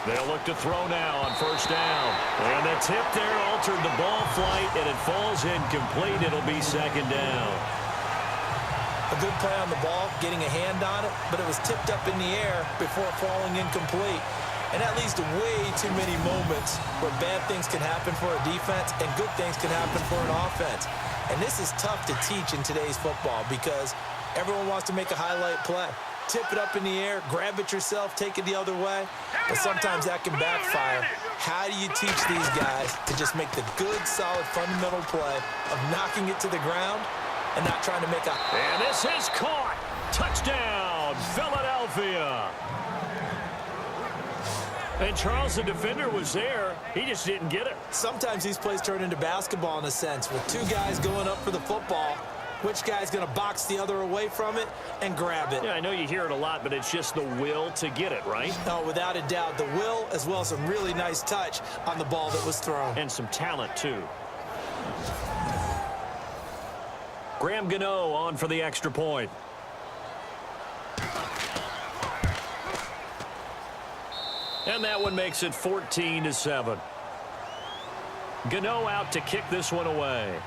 They'll look to throw now on 1st down. And the tip there altered the ball flight, and it falls incomplete. It'll be 2nd down. A good play on the ball, getting a hand on it, but it was tipped up in the air before falling incomplete. And that leads to way too many moments where bad things can happen for a defense and good things can happen for an offense. And this is tough to teach in today's football because everyone wants to make a highlight play. Tip it up in the air, grab it yourself, take it the other way. But sometimes that can backfire. How do you teach these guys to just make the good, solid, fundamental play of knocking it to the ground and not trying to make a... And this is caught. Touchdown, Philadelphia. And Charles, the defender, was there. He just didn't get it. Sometimes these plays turn into basketball in a sense with 2 guys going up for the football. which guy's going to box the other away from it and grab it. Yeah, I know you hear it a lot, but it's just the will to get it, right? Oh, without a doubt, the will as well as some really nice touch on the ball that was thrown. And some talent, too. Graham Gano on for the extra point. And that one makes it 14-7. Gano out to kick this one away.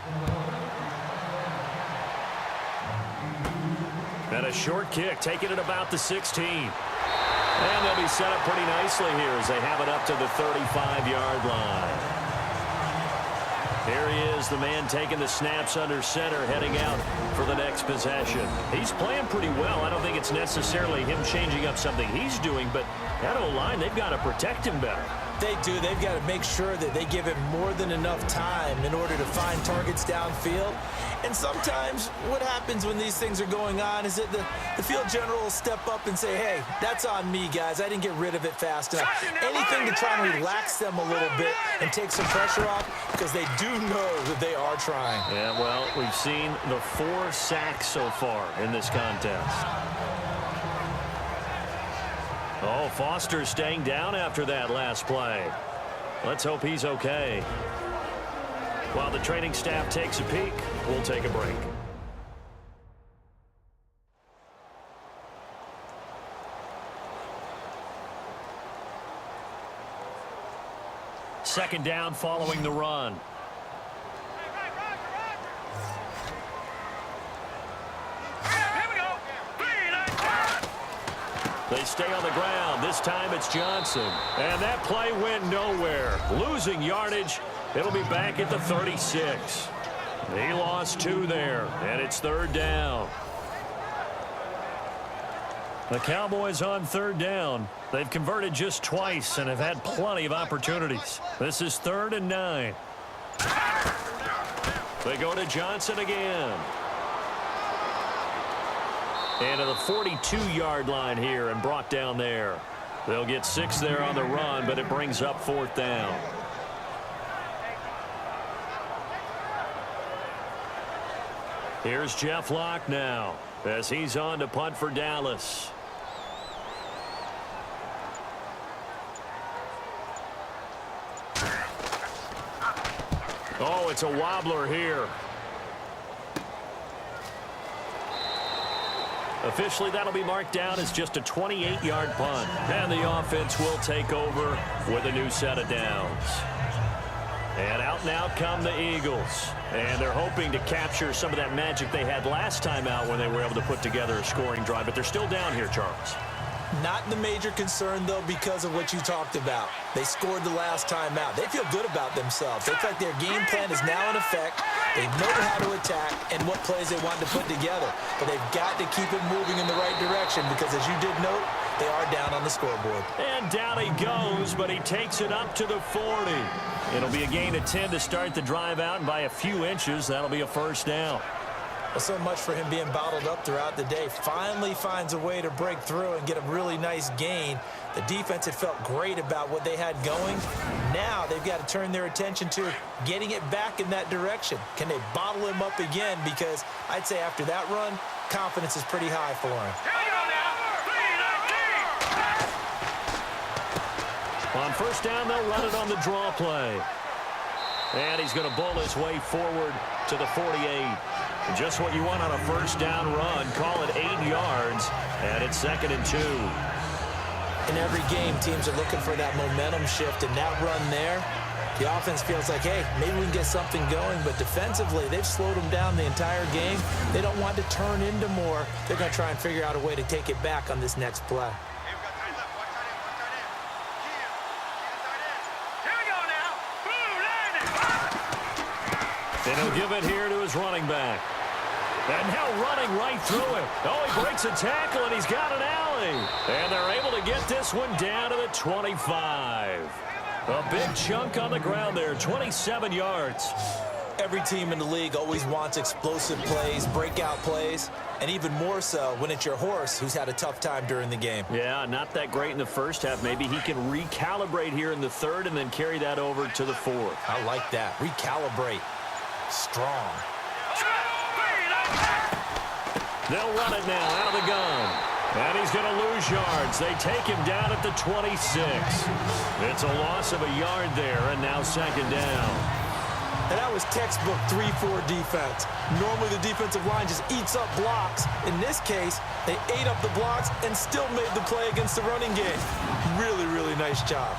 And a short kick, taking it about the 16. And they'll be set up pretty nicely here as they have it up to the 35-yard line. Here he is, the man taking the snaps under center, heading out for the next possession. He's playing pretty well. I don't think it's necessarily him changing up something he's doing, but that O-line, they've got to protect him better. They do. They've got to make sure that they give him more than enough time in order to find targets downfield. And sometimes what happens when these things are going on is that the field general will step up and say, hey, that's on me, guys. I didn't get rid of it fast enough. Anything to try and relax them a little bit and take some pressure off, because they do know that they are trying. Yeah, well, we've seen the 4 sacks so far in this contest. Oh, Foster staying down after that last play. Let's hope he's okay. While the training staff takes a peek, we'll take a break. Second down following the run. They stay on the ground. This time it's Johnson. And that play went nowhere. Losing yardage. It'll be back at the 36. He lost 2 there, and it's third down. The Cowboys on third down. They've converted just twice and have had plenty of opportunities. This is 3rd and 9. They go to Johnson again. And to the 42-yard line here and brought down there. They'll get 6 there on the run, but it brings up 4th down. Here's Jeff Locke now as he's on to punt for Dallas. Oh, it's a wobbler here. Officially, that'll be marked down as just a 28-yard punt. And the offense will take over with a new set of downs. And out come the Eagles. And they're hoping to capture some of that magic they had last time out when they were able to put together a scoring drive. But they're still down here, Charles. Not the major concern, though, because of what you talked about. They scored the last time out. They feel good about themselves. They feel like their game plan is now in effect. They know how to attack and what plays they want to put together. But they've got to keep it moving in the right direction because, as you did note, they are down on the scoreboard. And down he goes, but he takes it up to the 40. It'll be a gain of 10 to start the drive out, and by a few inches, that'll be a first down. Well, so much for him being bottled up throughout the day. Finally finds a way to break through and get a really nice gain. The defense had felt great about what they had going. Now they've got to turn their attention to getting it back in that direction. Can they bottle him up again? Because I'd say after that run, confidence is pretty high for him. On first down, they'll run it on the draw play. And he's going to bull his way forward to the 48. Just what you want on a first down run. Call it 8 yards, and it's 2nd and 2. In every game, teams are looking for that momentum shift, and that run there, the offense feels like, hey, maybe we can get something going, but defensively, they've slowed them down the entire game. They don't want to turn into more. They're going to try and figure out a way to take it back on this next play. And he'll give it here to his running back. And now running right through it. Oh, he breaks a tackle, and he's got an alley. And they're able to get this one down to the 25. A big chunk on the ground there, 27 yards. Every team in the league always wants explosive plays, breakout plays, and even more so when it's your horse who's had a tough time during the game. Yeah, not that great in the first half. Maybe he can recalibrate here in the third and then carry that over to the fourth. I like that. Recalibrate. Strong. They'll run it now out of the gun. And he's going to lose yards. They take him down at the 26. It's a loss of a yard there, and now second down. And that was textbook 3-4 defense. Normally the defensive line just eats up blocks. In this case, they ate up the blocks and still made the play against the running game. Really, really nice job.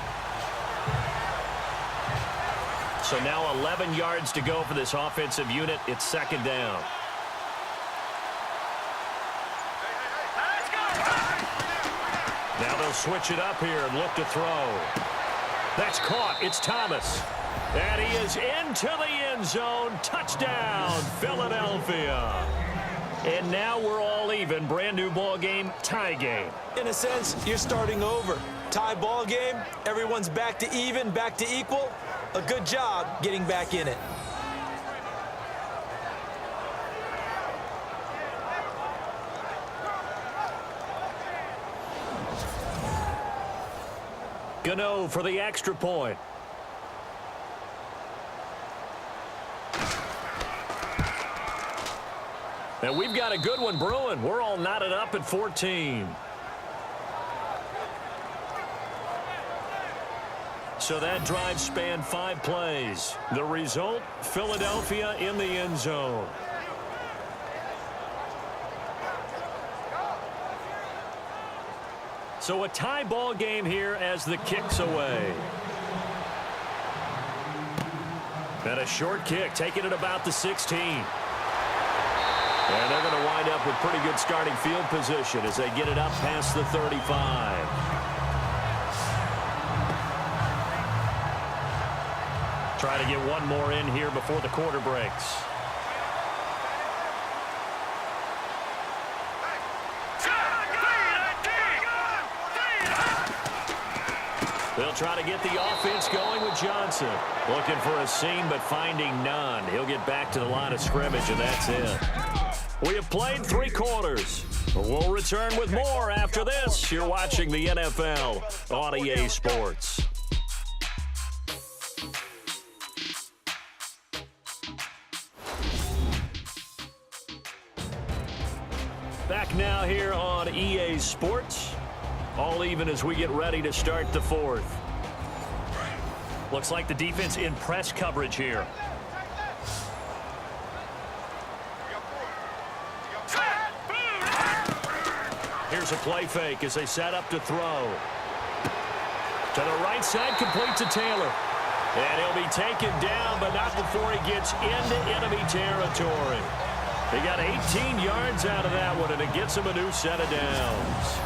So now 11 yards to go for this offensive unit. It's second down. Now they'll switch it up here and look to throw. That's caught. It's Thomas. And he is into the end zone. Touchdown, Philadelphia. And now we're all even. Brand new ball game, tie game. In a sense, you're starting over. Tie ball game, everyone's back to even, back to equal. A good job getting back in it. Gano for the extra point. And we've got a good one brewing. We're all knotted up at 14. So that drive spanned 5 plays. The result, Philadelphia in the end zone. So a tie ball game here as the kick's away. And a short kick, taking it about the 16. And they're going to wind up with pretty good starting field position as they get it up past the 35. Try to get one more in here before the quarter breaks. They'll try to get the offense going with Johnson. Looking for a seam, but finding none. He'll get back to the line of scrimmage, and that's it. We have played 3 quarters. We'll return with more after this. You're watching the NFL on EA Sports. Back now here on EA Sports. All even as we get ready to start the 4th. Looks like the defense in press coverage here. Here's a play fake as they set up to throw. To the right side, complete to Taylor. And he'll be taken down, but not before he gets into enemy territory. He got 18 yards out of that one, and it gets him a new set of downs.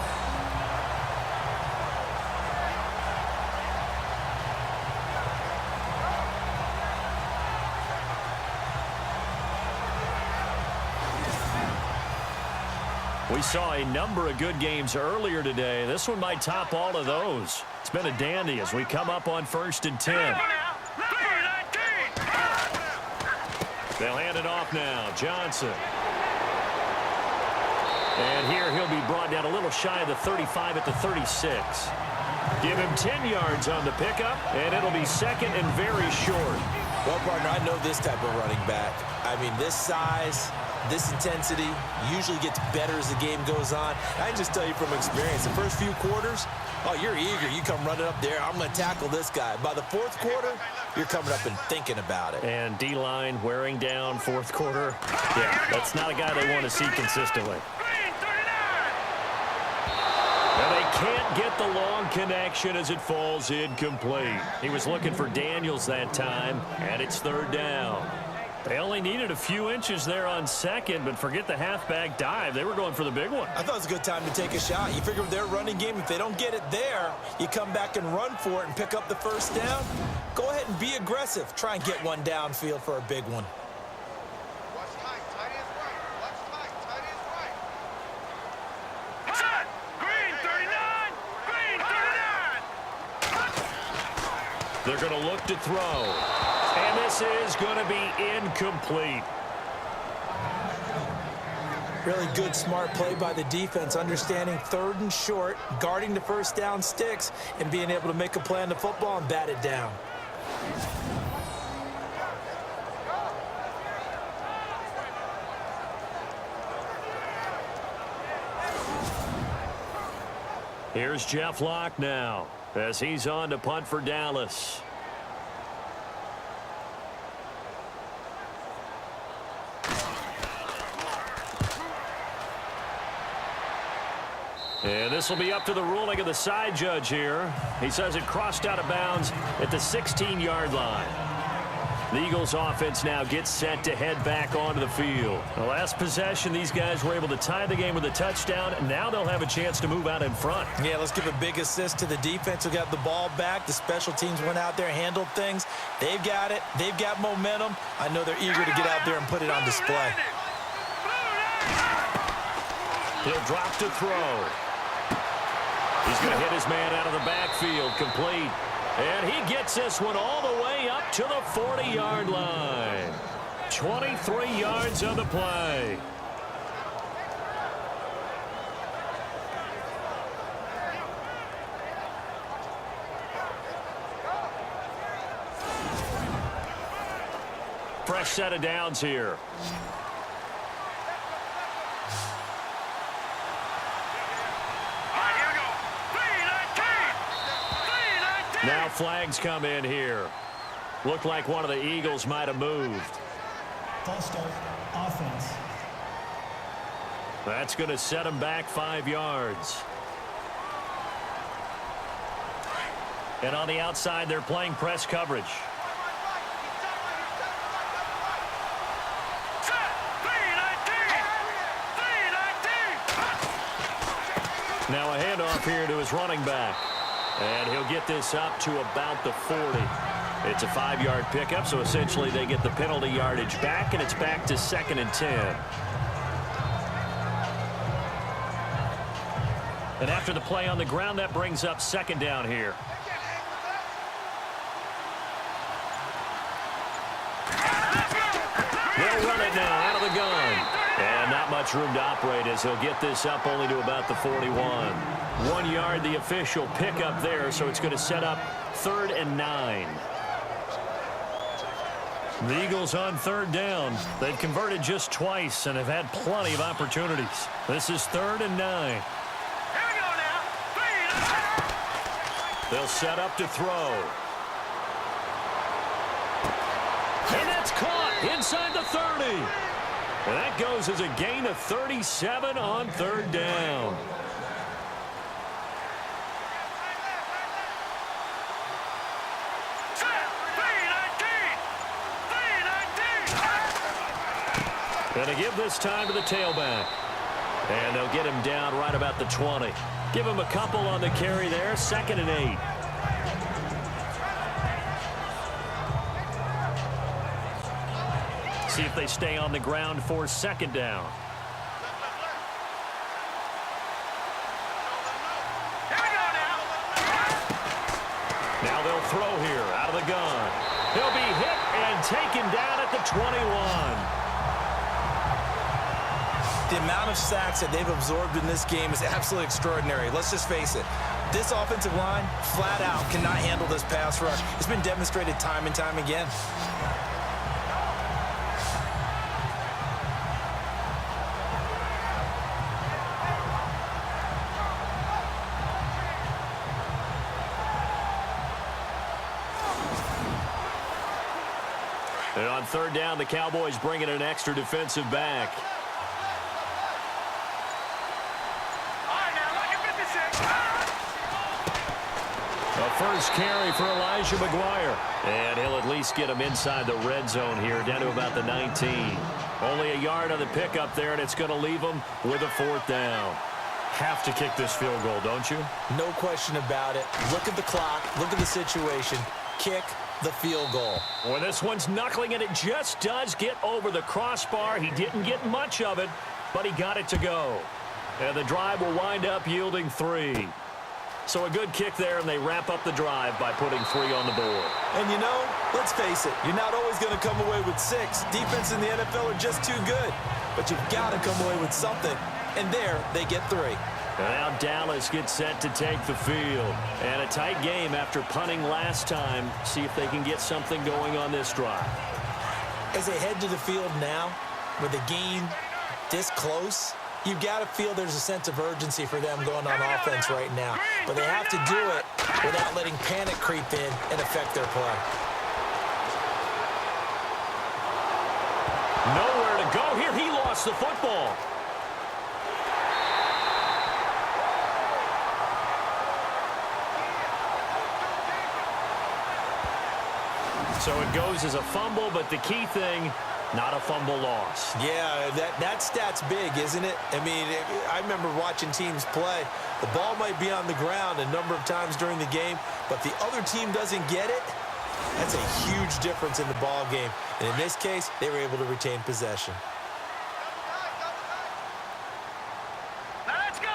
We saw a number of good games earlier today. This one might top all of those. It's been a dandy as we come up on 1st and 10. They'll hand it off now. Johnson. And here he'll be brought down a little shy of the 35 at the 36. Give him 10 yards on the pickup, and it'll be second and very short. Well, partner, I know this type of running back. I mean, this size, this intensity usually gets better as the game goes on. I can just tell you from experience, the first few quarters, oh, you're eager. You come running up there, I'm going to tackle this guy. By the 4th quarter, you're coming up and thinking about it. And D-line wearing down 4th quarter. Yeah, that's not a guy they want to see consistently. And they can't get the long connection as it falls incomplete. He was looking for Daniels that time, and it's 3rd down. They only needed a few inches there on 2nd, but forget the halfback dive. They were going for the big one. I thought it was a good time to take a shot. You figure with their running game, if they don't get it there, you come back and run for it and pick up the 1st down. Go ahead and be aggressive. Try and get one downfield for a big one. Watch tight. Tight is right. Watch tight. Tight is right. Set. Green 39. Green 39. They're going to look to throw. And this is going to be incomplete. Really good, smart play by the defense, understanding 3rd and short, guarding the 1st down sticks, and being able to make a play on the football and bat it down. Here's Jeff Locke now as he's on to punt for Dallas. And this will be up to the ruling of the side judge here. He says it crossed out of bounds at the 16-yard line. The Eagles offense now gets set to head back onto the field. The last possession, these guys were able to tie the game with a touchdown. Now they'll have a chance to move out in front. Yeah, let's give a big assist to the defense who got the ball back. The special teams went out there, handled things. They've got it. They've got momentum. I know they're eager to get out there and put it on display. He'll drop to throw. He's going to hit his man out of the backfield, complete. And he gets this one all the way up to the 40-yard line. 23 yards on the play. Fresh set of downs here. Now flags come in here. Looked like one of the Eagles might have moved. False start, offense. That's going to set them back 5 yards. And on the outside, they're playing press coverage. Now a handoff here to his running back. And he'll get this up to about the 40. It's a 5-yard pickup, so essentially they get the penalty yardage back, and it's back to 2nd and 10. And after the play on the ground, that brings up 2nd down here. They'll run it now out of the gun. And not much room to operate as he'll get this up only to about the 41. 1 yard, the official pickup there, so it's going to set up 3rd and 9. The Eagles on 3rd down. They've converted just twice and have had plenty of opportunities. This is 3rd and 9. Here we go now. They'll set up to throw. And that's caught inside the 30. And that goes as a gain of 37 on 3rd down. Going to give this time to the tailback. And they'll get him down right about the 20. Give him a couple on the carry there. 2nd and 8. See if they stay on the ground for 2nd down. Now they'll throw here out of the gun. He'll be hit and taken down at the 21. The amount of sacks that they've absorbed in this game is absolutely extraordinary. Let's just face it. This offensive line, flat out, cannot handle this pass rush. It's been demonstrated time and time again. And on 3rd down, the Cowboys bring in an extra defensive back. A first carry for Elijah McGuire. And he'll at least get him inside the red zone here, down to about the 19. Only a yard on the pickup there, and it's going to leave him with a 4th down. Have to kick this field goal, don't you? No question about it. Look at the clock. Look at the situation. Kick the field goal. Well, this one's knuckling, and it just does get over the crossbar. He didn't get much of it, but he got it to go. And the drive will wind up yielding 3. So a good kick there, and they wrap up the drive by putting 3 on the board. And you know, let's face it, you're not always going to come away with 6. Defense in the NFL are just too good. But you've got to come away with something. And there, they get 3. Now Dallas gets set to take the field. And a tight game after punting last time. See if they can get something going on this drive. As they head to the field now, with a game this close, You got to feel there's a sense of urgency for them going on offense right now. But they have to do it without letting panic creep in and affect their play. Nowhere to go here. He lost the football. So it goes as a fumble, but the key thing, not a fumble loss. Yeah, that stat's big, isn't it? I mean, I remember watching teams play. The ball might be on the ground a number of times during the game, but the other team doesn't get it. That's a huge difference in the ball game. And in this case, they were able to retain possession. Now let's go.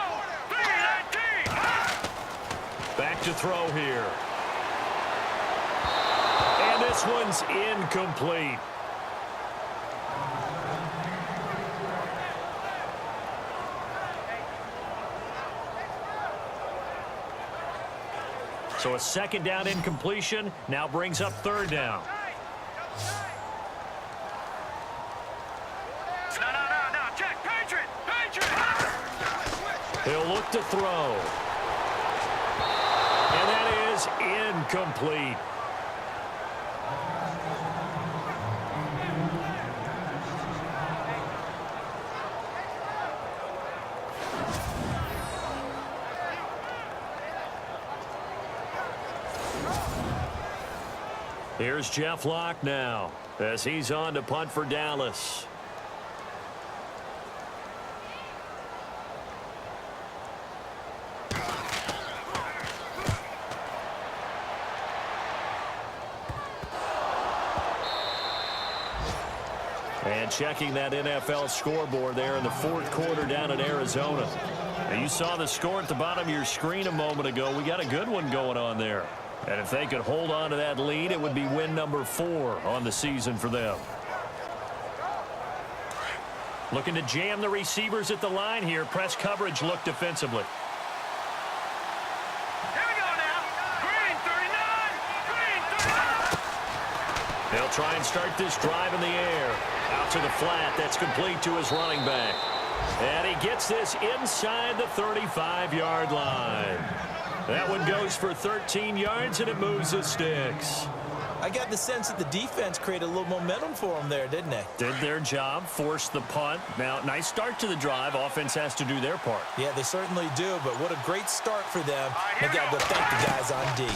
3-19. Back to throw here. And this one's incomplete. So a second down incompletion now brings up third down. No. Check. Patriot. He'll look to throw. And that is incomplete. Here's Jeff Locke now as he's on to punt for Dallas. And checking that NFL scoreboard there in the fourth quarter down in Arizona. Now you saw the score at the bottom of your screen a moment ago. We got a good one going on there. And if they could hold on to that lead, it would be win number 4 on the season for them. Looking to jam the receivers at the line here. Press coverage look defensively. Here we go now. Green 39. They'll try and start this drive in the air. Out to the flat. That's complete to his running back. And he gets this inside the 35-yard line. That one goes for 13 yards, and it moves the sticks. I got the sense that the defense created a little momentum for them there, didn't they? Did their job, forced the punt. Now, nice start to the drive. Offense has to do their part. Yeah, they certainly do, but what a great start for them. They got to thank the guys on D.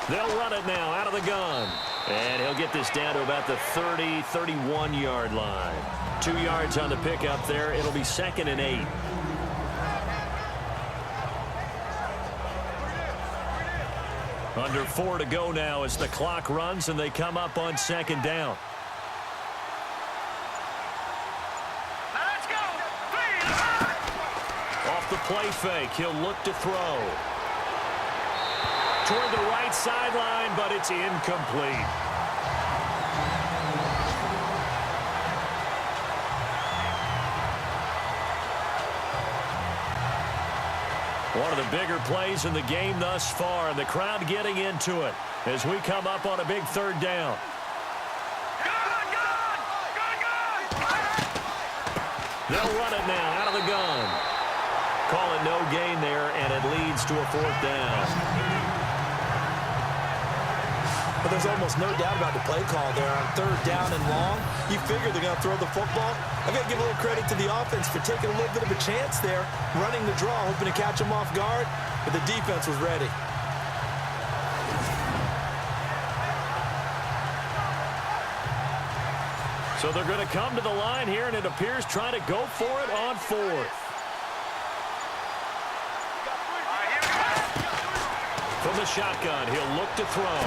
They'll run it now out of the gun. And he'll get this down to about the 30, 31-yard line. 2 yards on the pickup there. It'll be 2nd and 8. Under 4 to go now as the clock runs and they come up on 2nd down. Now let's go. Off the play fake, he'll look to throw. Toward the right sideline, but it's incomplete. One of the bigger plays in the game thus far, and the crowd getting into it as we come up on a big 3rd down. Gun. They'll run it now out of the gun. Call it no gain there, and it leads to a 4th down. But there's almost no doubt about the play call there on 3rd down and long. You figure they're going to throw the football. I've got to give a little credit to the offense for taking a little bit of a chance there, running the draw, hoping to catch them off guard, but the defense was ready. So they're going to come to the line here, and it appears trying to go for it on 4th. From the shotgun, he'll look to throw.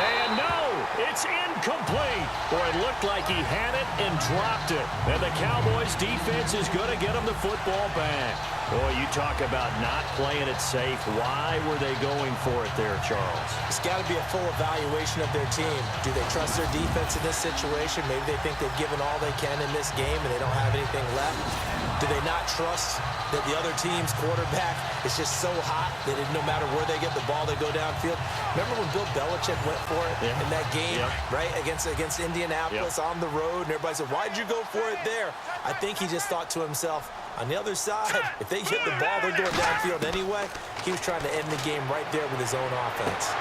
And no, it's incomplete. Boy, it looked like he had it and dropped it. And the Cowboys defense is going to get him the football back. Boy, you talk about not playing it safe. Why were they going for it there, Charles? It's got to be a full evaluation of their team. Do they trust their defense in this situation? Maybe they think they've given all they can in this game and they don't have anything left. Do they not trust that the other team's quarterback is just so hot that no matter where they get the ball, they go downfield? Remember when Bill Belichick went for it in that game, right, against Indianapolis on the road, and everybody said, why'd you go for it there? I think he just thought to himself, On the other side, if they hit the ball, they're going downfield anyway. He was trying to end the game right there with his own offense.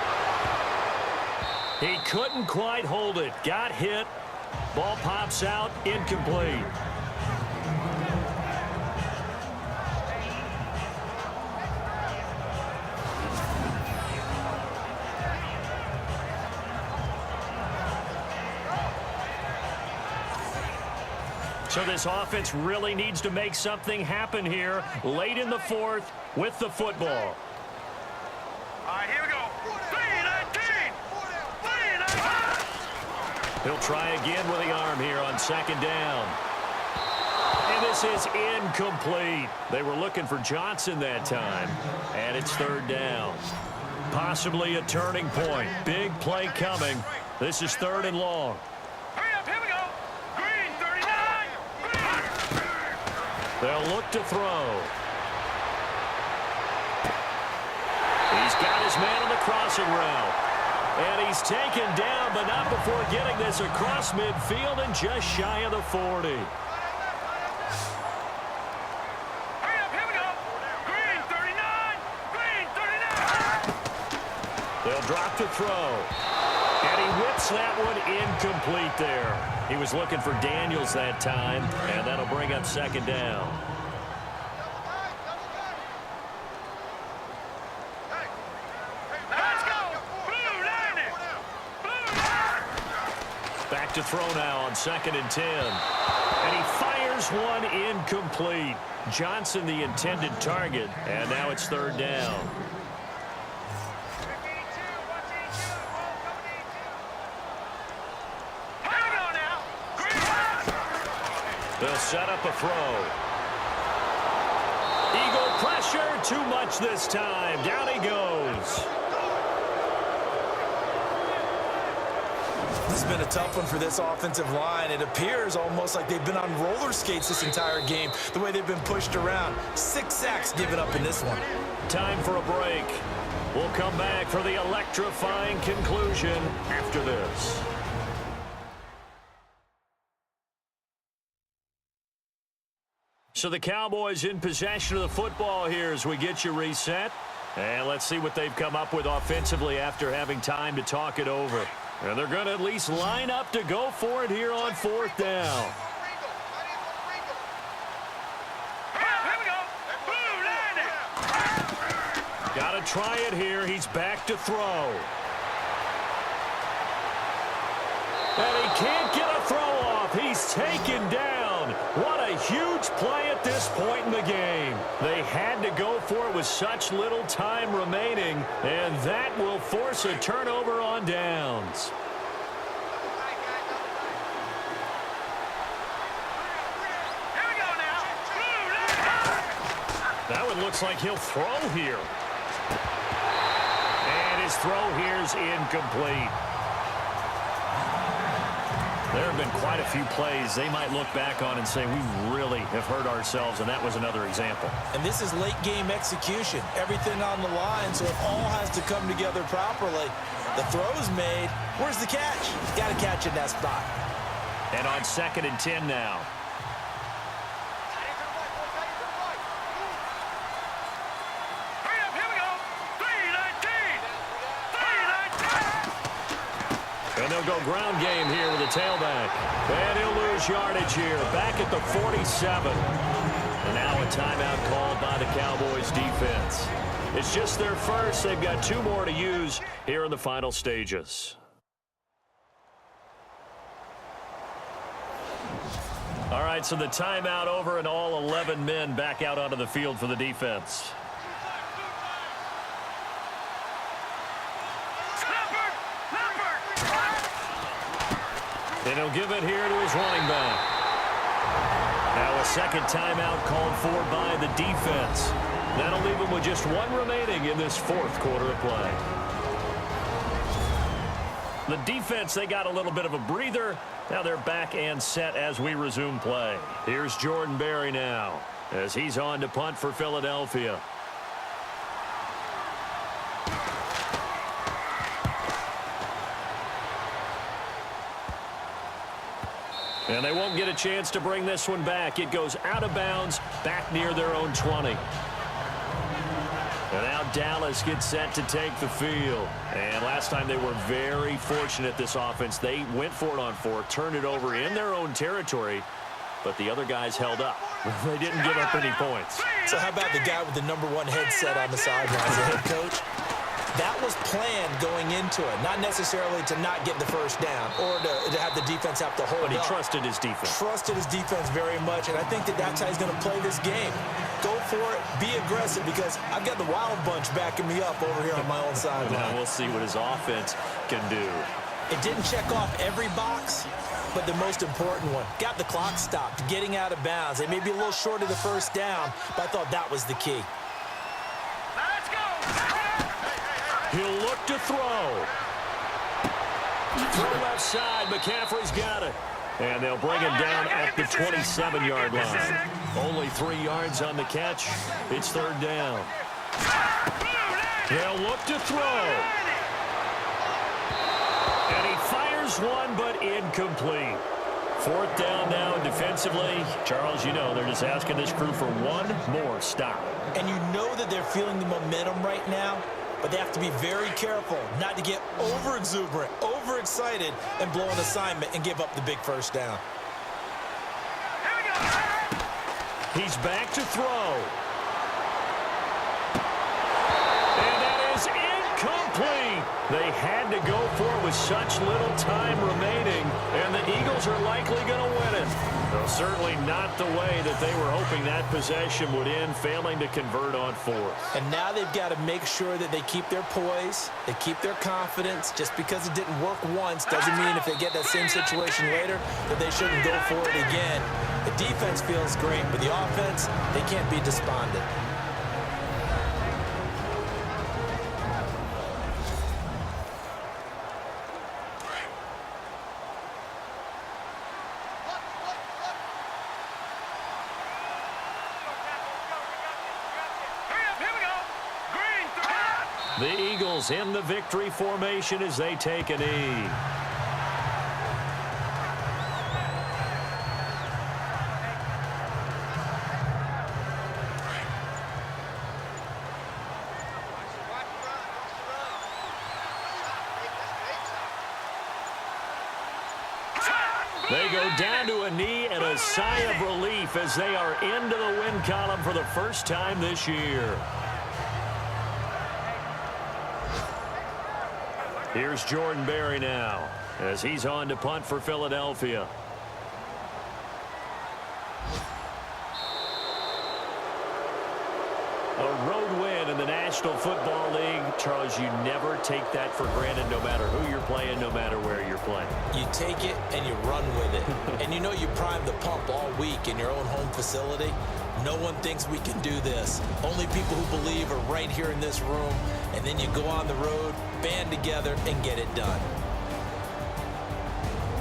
He couldn't quite hold it. Got hit. Ball pops out. Incomplete. So this offense really needs to make something happen here late in the fourth with the football. All right, here we go. 3-19. 3-19. He'll try again with the arm here on second down. And this is incomplete. They were looking for Johnson that time, and it's third down. Possibly a turning point. Big play coming. This is third and long. Hurry up, here we go. Green, 39. Green. They'll look to throw. He's got his man on the crossing route. And he's taken down, but not before getting this across midfield and just shy of the 40. Hurry up, here we go. Green, 39. Green, 39. They'll drop to throw. And he whips that one incomplete there. He was looking for Daniels that time, and that'll bring up second down. Let's go. Blue Lightning. Blue Lightning. Back to throw now on second and 10. And he fires one incomplete. Johnson the intended target, and now it's third down. They'll set up a throw. Eagle pressure, too much this time. Down he goes. This has been a tough one for this offensive line. It appears almost like they've been on roller skates this entire game, the way they've been pushed around. 6 sacks given up in this one. Time for a break. We'll come back for the electrifying conclusion after this. So the Cowboys in possession of the football here as we get you reset. And let's see what they've come up with offensively after having time to talk it over. And they're going to at least line up to go for it here on fourth down. Here we go. Blue Lightning. Got to try it here. He's back to throw. And he can't get a throw off. He's taken down. What a huge play at this point in the game. They had to go for it with such little time remaining, and that will force a turnover on downs. Here we go now. Blue Lightning. That one looks like he'll throw here. And his throw here's incomplete. There have been quite a few plays they might look back on and say, we really have hurt ourselves, and that was another example. And this is late game execution. Everything on the line, so it all has to come together properly. The throw's made. Where's the catch? Got to catch in that spot. And on second and 10 now. Hurry up, here we go. 3-19. 3-19. And they'll go ground game here with a tailback. And he'll lose yardage here. Back at the 47. And now a timeout called by the Cowboys defense. It's just their first. They've got 2 more to use here in the final stages. All right, so the timeout over and all 11 men back out onto the field for the defense. And he'll give it here to his running back. Now a second timeout called for by the defense. That'll leave him with just 1 remaining in this fourth quarter of play. The defense, they got a little bit of a breather. Now they're back and set as we resume play. Here's Jordan Berry now as he's on to punt for Philadelphia. And they won't get a chance to bring this one back. It goes out of bounds, back near their own 20. And now Dallas gets set to take the field. And last time they were very fortunate, this offense. They went for it on 4, turned it over in their own territory, but the other guys held up. They didn't give up any points. So how about the guy with the #1 headset on the sidelines, the head coach? That was planned going into it, not necessarily to not get the first down or to have the defense have to hold up. But he trusted his defense. Trusted his defense very much, and I think that's how he's going to play this game. Go for it, be aggressive, because I've got the Wild Bunch backing me up over here on my own sideline. Now we'll see what his offense can do. It didn't check off every box, but the most important one. Got the clock stopped, getting out of bounds. They may be a little short of the first down, but I thought that was the key. Let's go. He'll look to throw. Throw left side. McCaffrey's got it. And they'll bring him down at the 27-yard line. Only 3 yards on the catch. It's 3rd down. They'll look to throw. And he fires one, but incomplete. 4th down now defensively. Charles, you know, they're just asking this crew for one more stop. And you know that they're feeling the momentum right now, but they have to be very careful not to get over-exuberant, overexcited, and blow an assignment and give up the big first down. He's back to throw. And that is incomplete. They had to go for it with such little time remaining, and the Eagles are likely going to win it. Though certainly not the way that they were hoping that possession would end, failing to convert on 4th. And now they've got to make sure that they keep their poise, they keep their confidence. Just because it didn't work once doesn't mean if they get that same situation later that they shouldn't go for it again. The defense feels great, but the offense, they can't be despondent. The Eagles in the victory formation as they take a knee. They go down to a knee and a sigh of relief as they are into the win column for the first time this year. Here's Jordan Berry now as he's on to punt for Philadelphia. A road win in the National Football League. Charles, you never take that for granted no matter who you're playing, no matter where you're playing. You take it and you run with it. And you know you prime the pump all week in your own home facility. No one thinks we can do this. Only people who believe are right here in this room. And then you go on the road, band together, and get it done.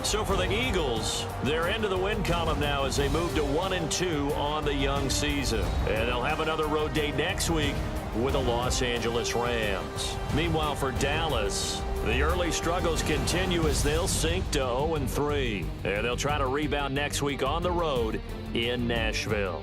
So for the Eagles, they're into the win column now as they move to 1-2 on the young season. And they'll have another road date next week with the Los Angeles Rams. Meanwhile, for Dallas, the early struggles continue as they'll sink to 0-3. And they'll try to rebound next week on the road in Nashville.